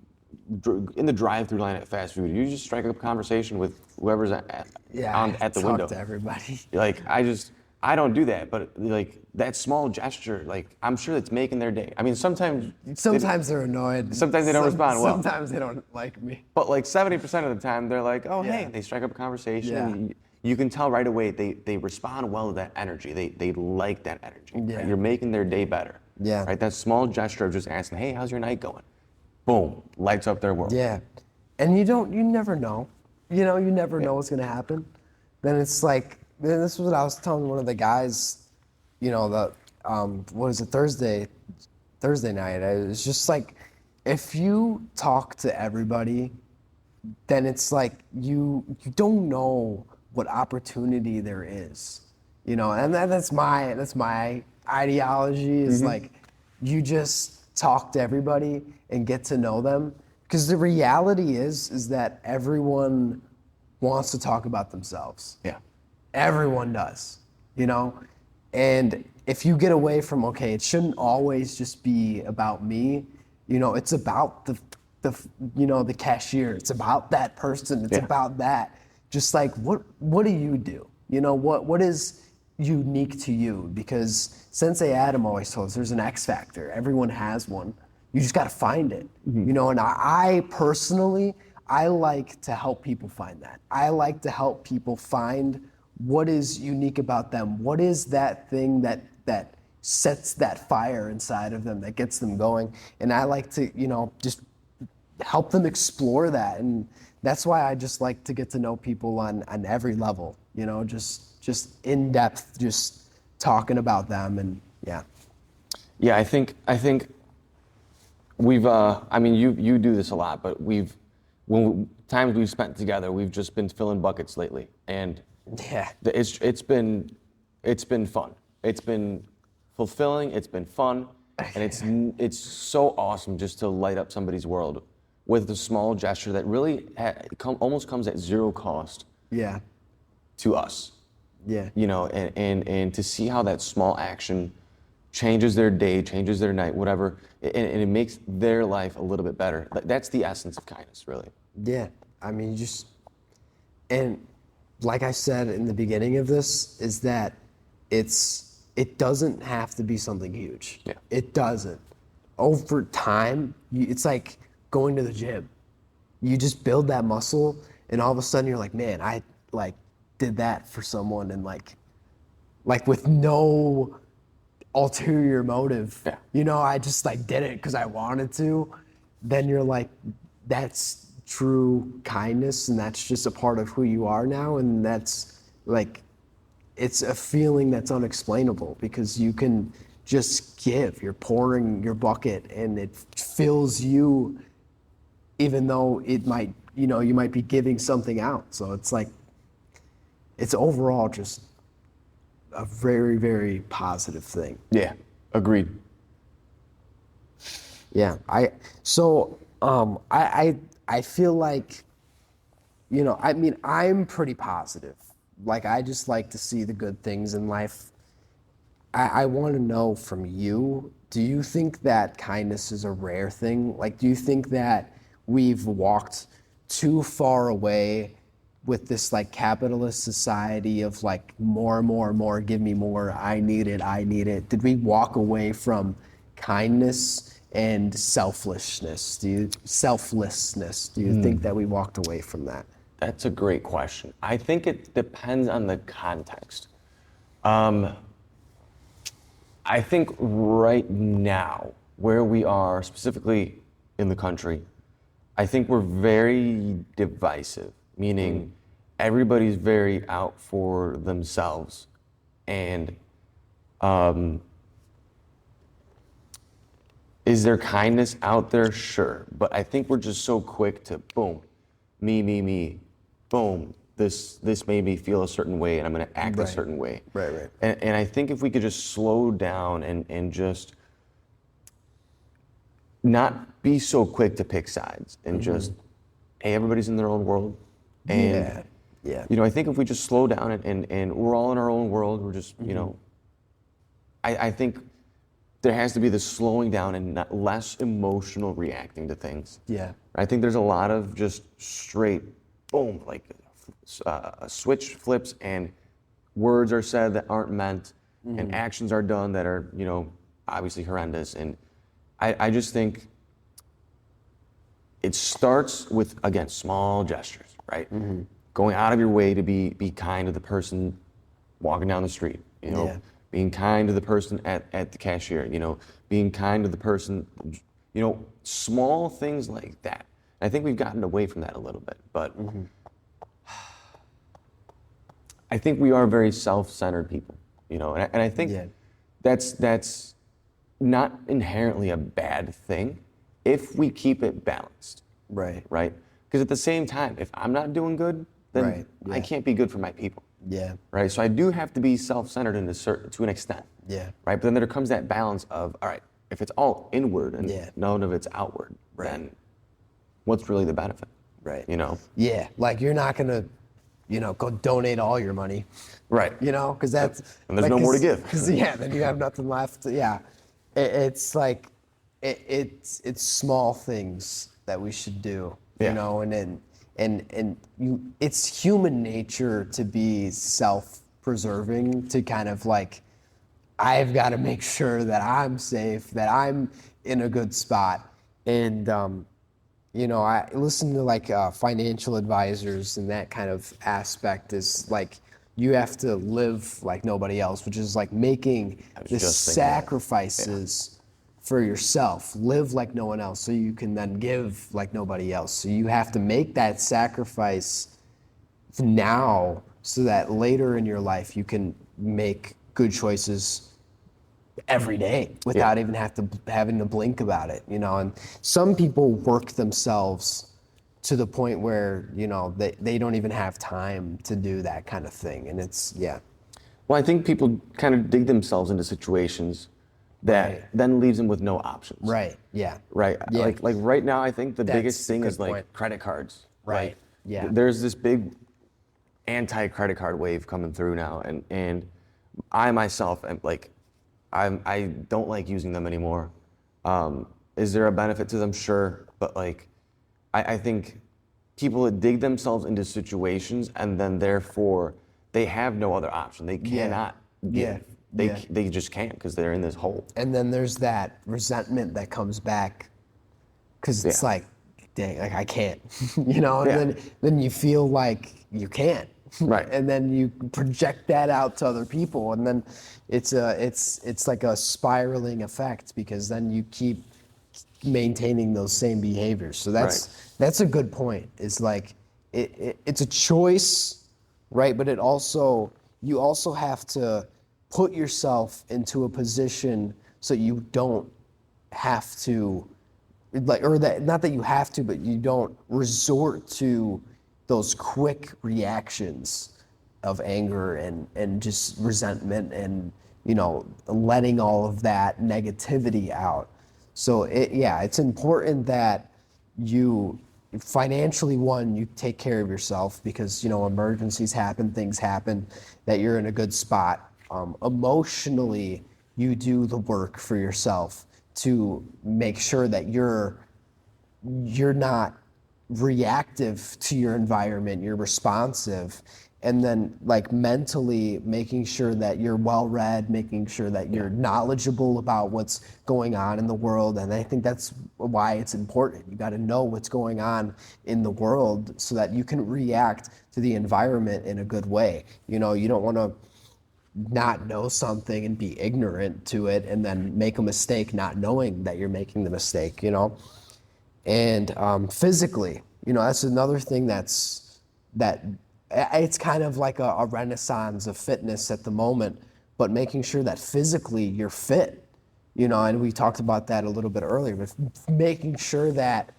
in the drive-through line at fast food, you just strike up a conversation with whoever's at the talk window. to everybody. Like I don't do that, but like that small gesture, like I'm sure it's making their day. I mean, sometimes They're annoyed. Sometimes they don't respond well. Sometimes they don't like me. but like 70% of the time, they're like, oh, hey, Yeah. they strike up a conversation. Yeah. And you can tell right away they respond well to that energy. They like that energy. Yeah. Right? You're making their day better. Yeah. Right. That small gesture of just asking, hey, how's your night going? Boom, lights up their world. Yeah, and you never know. You never know what's gonna happen. Then it's like, then this was what I was telling one of the guys, what is it, Thursday night. It's just like, if you talk to everybody, then it's like you don't know what opportunity there is. And that's my ideology is like, you just talk to everybody and get to know them, because the reality is that everyone wants to talk about themselves. Yeah. Everyone does, and if you get away from, okay, it shouldn't always just be about me, it's about the cashier, it's about that person, it's about that. Just like, what do you do? What is unique to you? Because Sensei Adam always told us there's an X factor. Everyone has one. You just got to find it. And I personally, I like to help people find that. I like to help people find what is unique about them. What is that thing that sets that fire inside of them, that gets them going? And I like to, just help them explore that. And that's why I just like to get to know people on every level, just in depth, just talking about them. And yeah. Yeah, I think we've I mean you do this a lot, but times we've spent together, we've just been filling buckets lately, and yeah, it's been fun. It's been fulfilling. It's been fun, and it's so awesome just to light up somebody's world with a small gesture that really almost comes at zero cost. Yeah. To us. Yeah. And to see how that small action changes their day, changes their night, whatever, and it makes their life a little bit better. That's the essence of kindness, really. Yeah, I mean, and like I said in the beginning of this, is that it doesn't have to be something huge. Yeah. It doesn't. Over time, it's like going to the gym. You just build that muscle, and all of a sudden you're like, man, I did that for someone, and like with no ulterior motive. Yeah. I just did it because I wanted to. Then you're like, that's true kindness, and that's just a part of who you are now, and that's like, it's a feeling that's unexplainable, because you can just give. You're pouring your bucket, and it fills you, even though it might, you might be giving something out. So it's like, it's overall just a very, very positive thing. Yeah, agreed. Yeah, I feel like, I mean, I'm pretty positive. Like, I just like to see the good things in life. I want to know from you, do you think that kindness is a rare thing? Like, do you think that we've walked too far away with this capitalist society of more and more and more, give me more, I need it. Did we walk away from kindness and selflessness? Do you think that we walked away from that? That's a great question. I think it depends on the context. I think right now, where we are, specifically in the country, I think we're very divisive, meaning everybody's very out for themselves. And is there kindness out there? Sure. But I think we're just so quick to boom, me, boom. This made me feel a certain way, and I'm going to act a certain way. Right. And I think if we could just slow down and just not be so quick to pick sides and just hey, everybody's in their own world. And, Yeah. you know, I think if we just slow down and we're all in our own world, we're just, you know, I think there has to be this slowing down and less emotional reacting to things. Yeah. I think there's a lot of just straight, boom, like a switch flips and words are said that aren't meant and actions are done that are, you know, obviously horrendous. And I just think it starts with, again, small gestures, right? Going out of your way to be kind to the person walking down the street, you know, Yeah. being kind to the person at the cashier, you know, being kind to the person, you know, small things like that. I think we've gotten away from that a little bit, but I think we are very self-centered people, you know, and I think that's not inherently a bad thing if we keep it balanced, Right. right? Because at the same time, if I'm not doing good, then Right, I can't be good for my people. Yeah. Right, so I do have to be self-centered to an extent. Yeah. Right, but then there comes that balance of, all right, if it's all inward and none of it's outward, then what's really the benefit? Right. You know. Yeah. Like you're not gonna, you know, go donate all your money. Right. You know, because that's and there's no more to give. Because then you have nothing left. Yeah. It's like it's small things that we should do. Yeah. You know, and it's human nature to be self-preserving, to kind of like, I've got to make sure that I'm safe, that I'm in a good spot. And, you know, I listen to like financial advisors, and that kind of aspect is like, you have to live like nobody else, which is like making the sacrifices for yourself, live like no one else, so you can then give like nobody else. So you have to make that sacrifice now so that later in your life you can make good choices every day without even having to blink about it, you know. And some people work themselves to the point where, you know, they don't even have time to do that kind of thing. And it's, Well, I think people kind of dig themselves into situations that then leaves them with no options. Right. Yeah. Right. Yeah. Like right now, I think the That's biggest thing a is good like point. credit cards. Right. Like, Yeah. There's this big anti-credit card wave coming through now, and I myself am like, I don't like using them anymore. Is there a benefit to them? Sure, but like, I think people that dig themselves into situations and then therefore they have no other option. They cannot give. They just can't because they're in this hole. And then there's that resentment that comes back because it's like, dang, like I can't, you know, and then you feel like you can't. Right. And then you project that out to other people, and then it's like a spiraling effect, because then you keep maintaining those same behaviors. So that's a good point. It's like it's a choice, right? But you also have to put yourself into a position so you don't have to, like, or that, not that you have to, but you don't resort to those quick reactions of anger and just resentment and, you know, letting all of that negativity out. So it's important that you financially, one, you take care of yourself, because, you know, emergencies happen, things happen, that you're in a good spot. Emotionally, you do the work for yourself to make sure that you're not reactive to your environment, you're responsive. And then, like, mentally making sure that you're well read, making sure that you're knowledgeable about what's going on in the world. And I think that's why it's important. You got to know what's going on in the world so that you can react to the environment in a good way. You know, you don't want to not know something and be ignorant to it and then make a mistake not knowing that you're making the mistake, you know. And physically, you know, that's another thing that it's kind of like a renaissance of fitness at the moment, but making sure that physically you're fit, you know. And we talked about that a little bit earlier, but making sure that,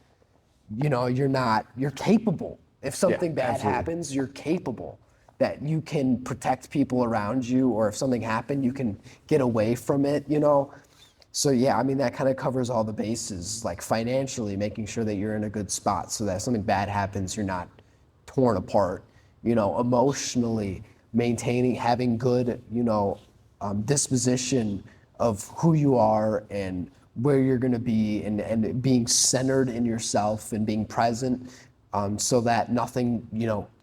you know, you're capable. If something bad happens, you're capable, that you can protect people around you, or if something happened, you can get away from it, you know. So yeah, I mean, that kind of covers all the bases, like financially, making sure that you're in a good spot so that if something bad happens, you're not torn apart. Emotionally, maintaining, having good, disposition of who you are and where you're going to be, and being centered in yourself and being present, so that nothing,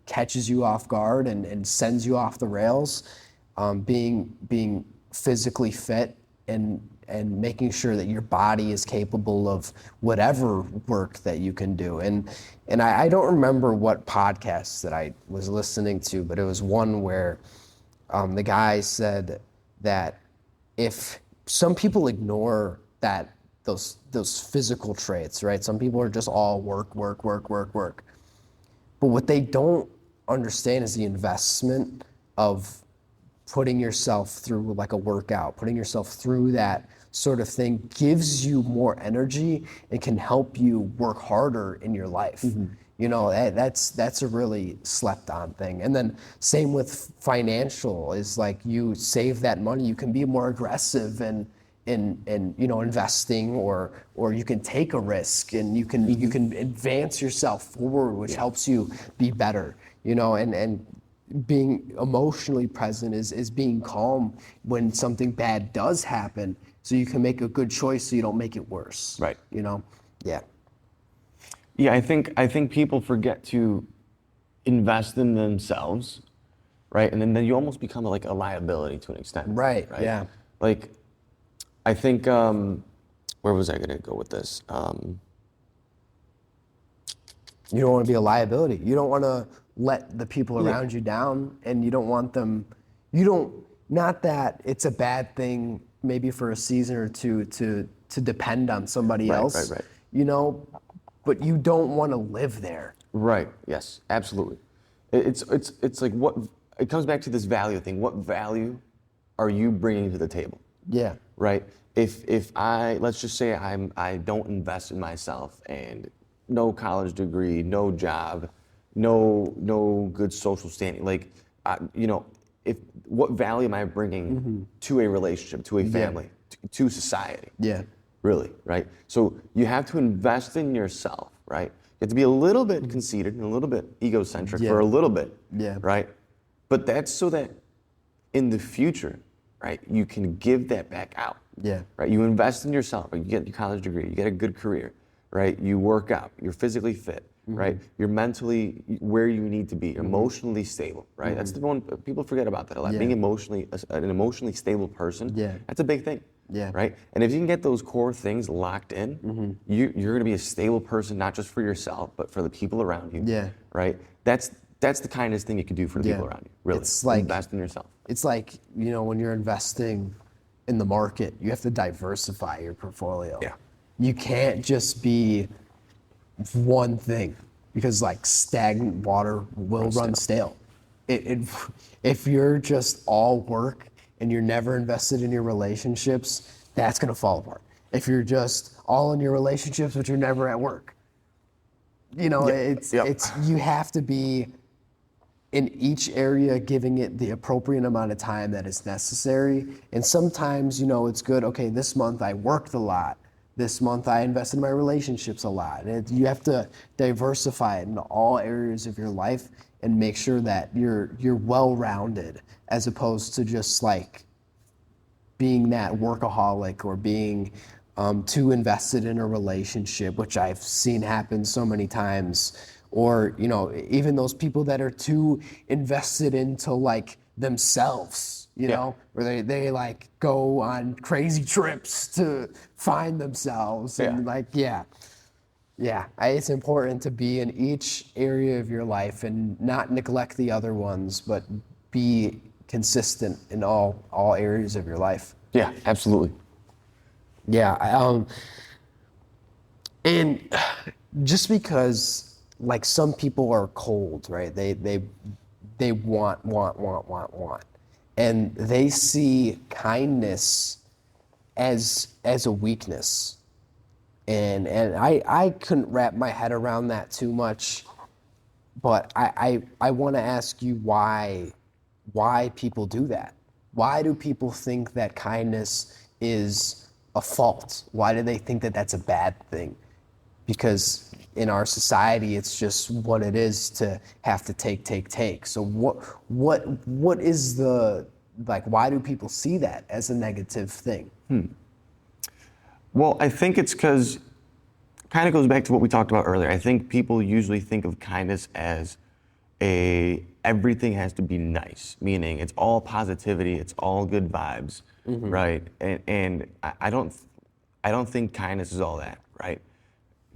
catches you off guard and sends you off the rails. Being physically fit, and making sure that your body is capable of whatever work that you can do. And I don't remember what podcast that I was listening to, but it was one where the guy said that if some people ignore those physical traits, right? Some people are just all work, work, work, work, work. But what they don't understand is the investment of putting yourself through like a workout, putting yourself through that sort of thing gives you more energy and can help you work harder in your life. That's a really slept on thing. And then same with financial, is like you save that money, you can be more aggressive in investing, or you can take a risk, and you can advance yourself forward, which helps you be better. And being emotionally present is being calm when something bad does happen, so you can make a good choice so you don't make it worse. Right. Yeah. Yeah, I think people forget to invest in themselves, right? And then you almost become like a liability to an extent. Right. Yeah. Like, I think, where was I gonna go with this? You don't want to be a liability. You don't want to let the people around you down, and you don't want them, not that it's a bad thing maybe for a season or two to depend on somebody else. Right. But you don't want to live there. Right. Yes. Absolutely. It's like, what it comes back to this value thing. What value are you bringing to the table? Yeah. Right. If let's just say I don't invest in myself, and no college degree, no job, no good social standing. Like, what value am I bringing to a relationship, to a family, to society? Yeah. Really, right? So you have to invest in yourself, right? You have to be a little bit conceited and a little bit egocentric for a little bit, right? But that's so that in the future, right, you can give that back out. Yeah. Right? You invest in yourself, you get your college degree, you get a good career, right? You work out, you're physically fit, right? You're mentally where you need to be, emotionally stable, right? That's the one, people forget about that a lot. Being an emotionally stable person, that's a big thing. Yeah. Right? And if you can get those core things locked in, you're going to be a stable person, not just for yourself, but for the people around you. Yeah. Right? That's the kindest thing you can do for the people around you. Really. It's like, invest in yourself. It's like, when you're investing in the market, you have to diversify your portfolio. Yeah. You can't just be one thing, because like stagnant water will run stale. If you're just all work and you're never invested in your relationships, that's gonna fall apart. If you're just all in your relationships but you're never at work, it's you have to be in each area, giving it the appropriate amount of time that is necessary. And sometimes, it's good, okay, this month I worked a lot. This month I invested in my relationships a lot. And you have to diversify it in all areas of your life and make sure that you're well-rounded, as opposed to just like being that workaholic, or being too invested in a relationship, which I've seen happen so many times. Or, even those people that are too invested into like themselves, where they like go on crazy trips to find themselves. And it's important to be in each area of your life and not neglect the other ones, but be consistent in all areas of your life. Yeah, absolutely. Yeah. And just because like some people are cold, right? They want. And they see kindness as a weakness. And I couldn't wrap my head around that too much, but I want to ask you why people do that. Why do people think that kindness is a fault? Why do they think that that's a bad thing? Because in our society, it's just what it is to have to take. So what is the, like, why do people see that as a negative thing? Well, I think it's because kind of goes back to what we talked about earlier. I think people usually think of kindness as everything has to be nice, meaning it's all positivity, it's all good vibes, right? And I don't think kindness is all that, right?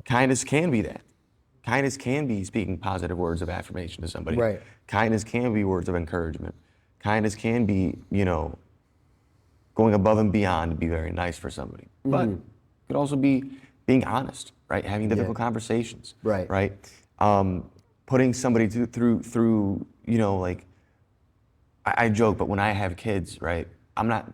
Kindness can be that. Kindness can be speaking positive words of affirmation to somebody. Right. Kindness can be words of encouragement. Kindness can be, going above and beyond to be very nice for somebody. But it could also be being honest, right? Having difficult conversations, Right. right? Putting somebody through, like, I joke, but when I have kids, right, I'm not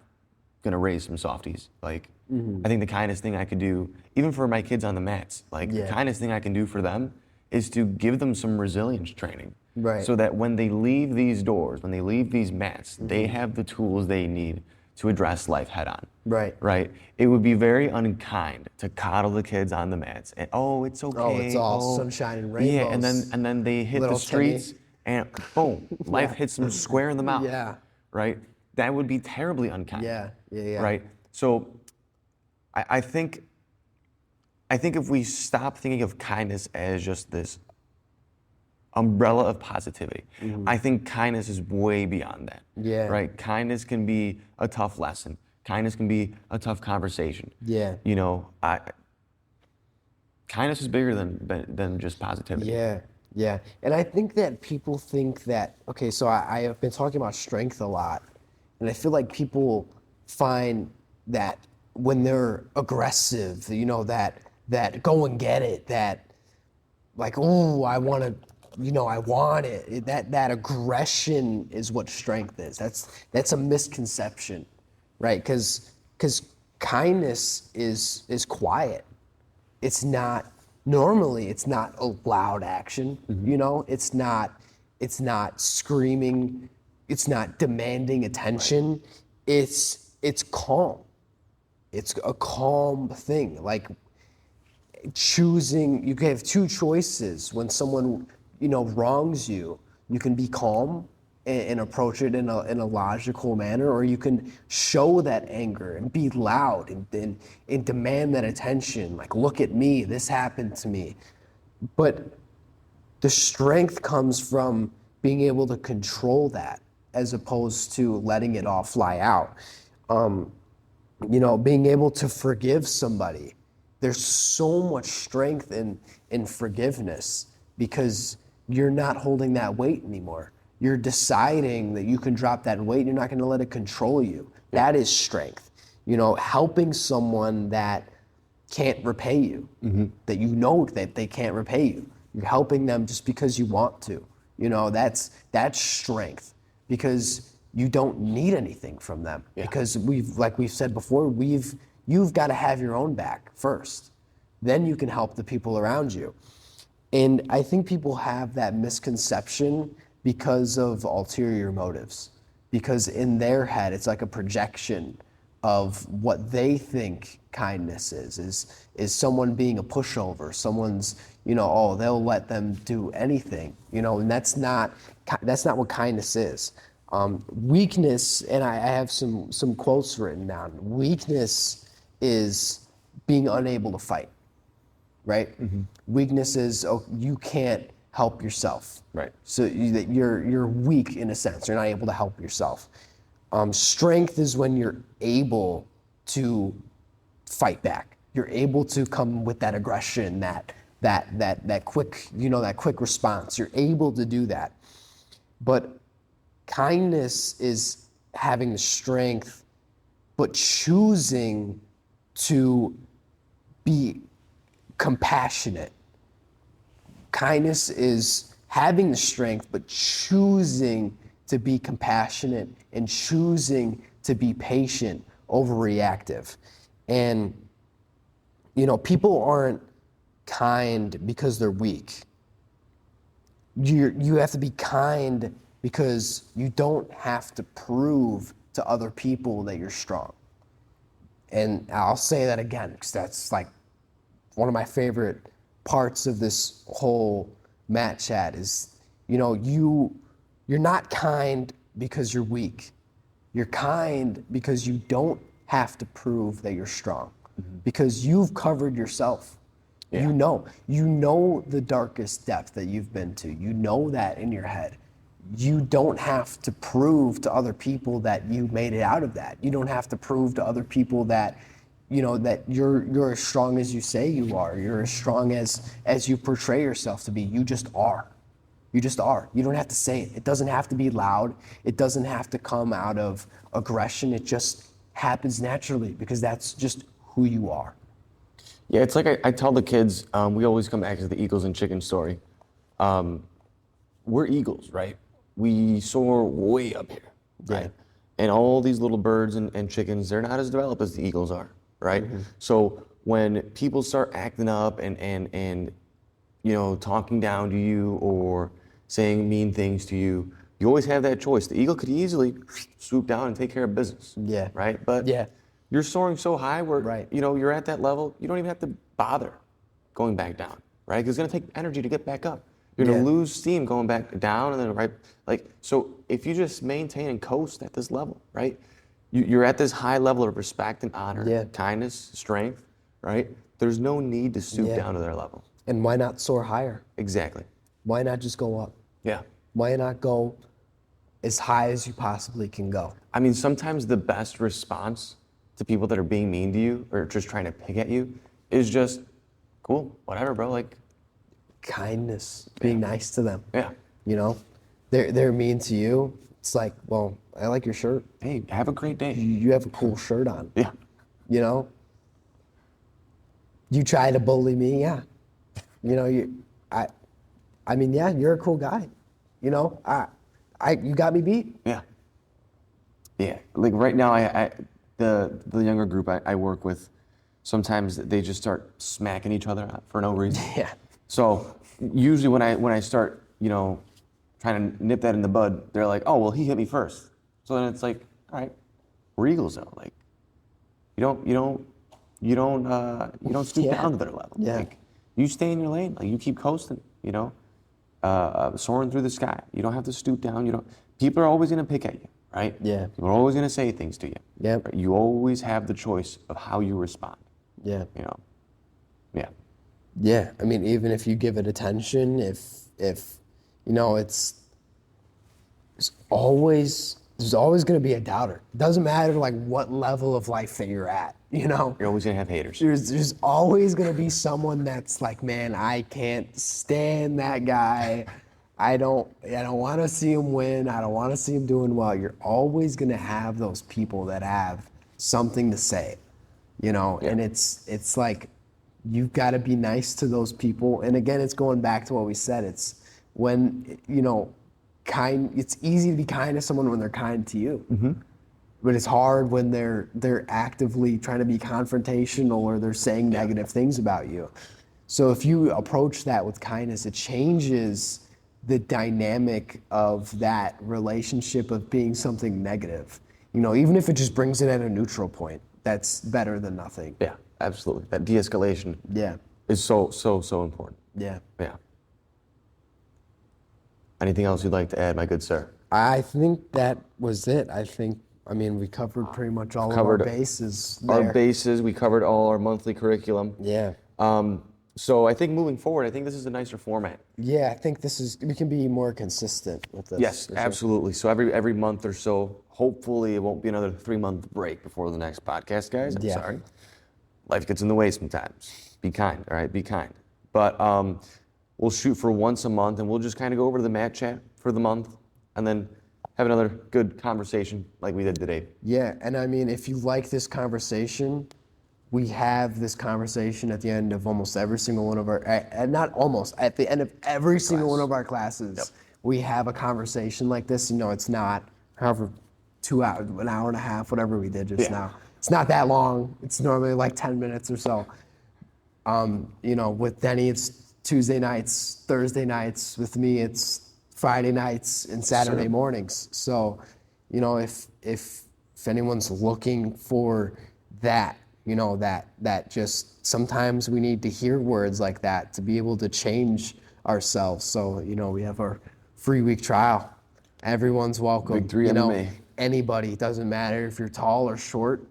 gonna raise some softies. Like, I think the kindest thing I could do, even for my kids on the mats, like the kindest thing I can do for them is to give them some resilience training. Right. So that when they leave these doors, when they leave these mats, they have the tools they need to address life head on. Right. Right? It would be very unkind to coddle the kids on the mats and, oh, it's okay. Oh, it's all sunshine and rainbows. Yeah, and then they hit Little the streets and boom, life hits them square in the mouth. Yeah. Right? That would be terribly unkind. Yeah. Right? So I think if we stop thinking of kindness as just this umbrella of positivity, I think kindness is way beyond that. Yeah. Right? Kindness can be a tough lesson. Kindness can be a tough conversation. Yeah. Kindness is bigger than just positivity. Yeah. And I think that people think that, okay, so I have been talking about strength a lot, and I feel like people find that when they're aggressive, that go and get it, that like, oh, I want to, I want it. That aggression is what strength is. That's a misconception, right? Because kindness is quiet. It's not normally. It's not a loud action. It's not screaming. It's not demanding attention. It's calm. It's a calm thing. Like choosing, you can have two choices when someone, wrongs you. You can be calm and approach it in a logical manner, or you can show that anger and be loud and demand that attention. Like, look at me, this happened to me. But the strength comes from being able to control that as opposed to letting it all fly out. Being able to forgive somebody. There's so much strength in forgiveness because you're not holding that weight anymore. You're deciding that you can drop that weight. You're not going to let it control you. That is strength. Helping someone that can't repay you, that that they can't repay you. You're helping them just because you want to. That's strength because you don't need anything from them. Yeah. Because we've said before, you've got to have your own back first. Then you can help the people around you. And I think people have that misconception because of ulterior motives. Because in their head, it's like a projection of what they think kindness is someone being a pushover, someone's, they'll let them do anything, and that's not what kindness is. Weakness, and I have some quotes written down. Weakness is being unable to fight, right? Weakness is you can't help yourself, right? So that you're weak in a sense. You're not able to help yourself. Strength is when you're able to fight back. You're able to come with that aggression, that quick, that quick response. You're able to do that. But kindness is having the strength, but choosing to be compassionate. Kindness is having the strength, but choosing to be compassionate and choosing to be patient over reactive. And, people aren't kind because they're weak. You have to be kind because you don't have to prove to other people that you're strong. And I'll say that again, because that's like one of my favorite parts of this whole Matchat is, you're not kind because you're weak. You're kind because you don't have to prove that you're strong, because you've covered yourself. Yeah. You know the darkest depth that you've been to. You know that in your head. You don't have to prove to other people that you made it out of that. You don't have to prove to other people that, that you're as strong as you say you are. You're as strong as you portray yourself to be. You just are. You just are. You don't have to say it. It doesn't have to be loud. It doesn't have to come out of aggression. It just happens naturally because that's just who you are. Yeah, it's like I tell the kids, we always come back to the Eagles and chicken story. We're eagles, right? We soar way up here, right? And all these little birds and chickens, they're not as developed as the eagles are, right? So when people start acting up and talking down to you or saying mean things to you, you always have that choice. The eagle could easily swoop down and take care of business, Yeah. right? But Yeah. you're soaring so high where Right. you're at that level, you don't even have to bother going back down, right? Because it's gonna take energy to get back up. You're gonna Yeah. lose steam going back down and then so if you just maintain and coast at this level, right? You're at this high level of respect and honor, Yeah. kindness, strength, right? There's no need to stoop Yeah. down to their level. And why not soar higher? Exactly. Why not just go up? Yeah. Why not go as high as you possibly can go? I mean, sometimes the best response to people that are being mean to you or just trying to pick at you is just, cool, whatever, bro. Like, Kindness, being nice to them. yeah. They're mean to you. It's like, well, I like your shirt. Hey, have a great day. You have a cool shirt on. Yeah. You try to bully me, yeah. Yeah, you're a cool guy. You got me beat. Yeah. Yeah. Like right now, the younger group I work with, sometimes they just start smacking each other for no reason. Yeah. So usually when I start, trying to nip that in the bud, they're like, oh, well, he hit me first. So then it's like, all right, we're eagles though. Like, you don't stoop Yeah. down to their level. Yeah. Like, you stay in your lane. Like, you keep coasting. Soaring through the sky. You don't have to stoop down. People are always gonna pick at you, right? Yeah. People are always gonna say things to you. Yeah. Right? You always have the choice of how you respond. Yeah. Yeah. Yeah. I mean, even if you give it attention, if there's always going to be a doubter. It doesn't matter like what level of life that you're at, You're always gonna have haters. There's always going to be someone that's like, man, I can't stand that guy. I don't want to see him win. I don't want to see him doing well. You're always going to have those people that have something to say, and it's like, you've got to be nice to those people. And again, it's going back to what we said. It's when, it's easy to be kind to someone when they're kind to you. Mm-hmm. But it's hard when they're actively trying to be confrontational or they're saying negative things about you. So if you approach that with kindness, it changes the dynamic of that relationship of being something negative. Even if it just brings it at a neutral point, that's better than nothing. Yeah, absolutely. That de-escalation Yeah. is so important. Yeah. Yeah. Anything else you'd like to add, my good sir? I think that was it. We covered pretty much all of our bases there. Our bases, we covered all our monthly curriculum. Yeah. So I think moving forward, I think this is a nicer format. Yeah, I think we can be more consistent with this. Yes, absolutely. So every month or so, hopefully it won't be another 3-month break before the next podcast, guys. I'm sorry. Life gets in the way sometimes. Be kind, all right? Be kind. But we'll shoot for once a month, and we'll just kind of go over to the Matchat for the month, and then have another good conversation like we did today. Yeah, and if you like this conversation, we have this conversation at the end of almost every single one of our, not almost, at the end of every single one of our classes. Yep. We have a conversation like this. It's not, however, 2 hours, an hour and a half, whatever we did just now. It's not that long. It's normally like 10 minutes or so. With Denny, it's Tuesday nights, Thursday nights. With me, it's Friday nights and Saturday mornings. So, if anyone's looking for that you know, that just sometimes we need to hear words like that to be able to change ourselves. So, you know, we have our free week trial. Everyone's welcome. Big 3 you know, MMA. anybody, doesn't matter if you're tall or short.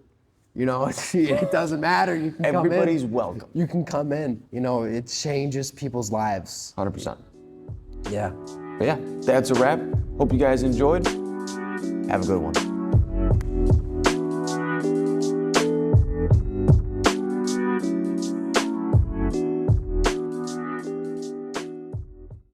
You know, it doesn't matter. You can come in. Everybody's welcome. You can come in. You know, it changes people's lives. 100%. Yeah. But yeah, that's a wrap. Hope you guys enjoyed. Have a good one.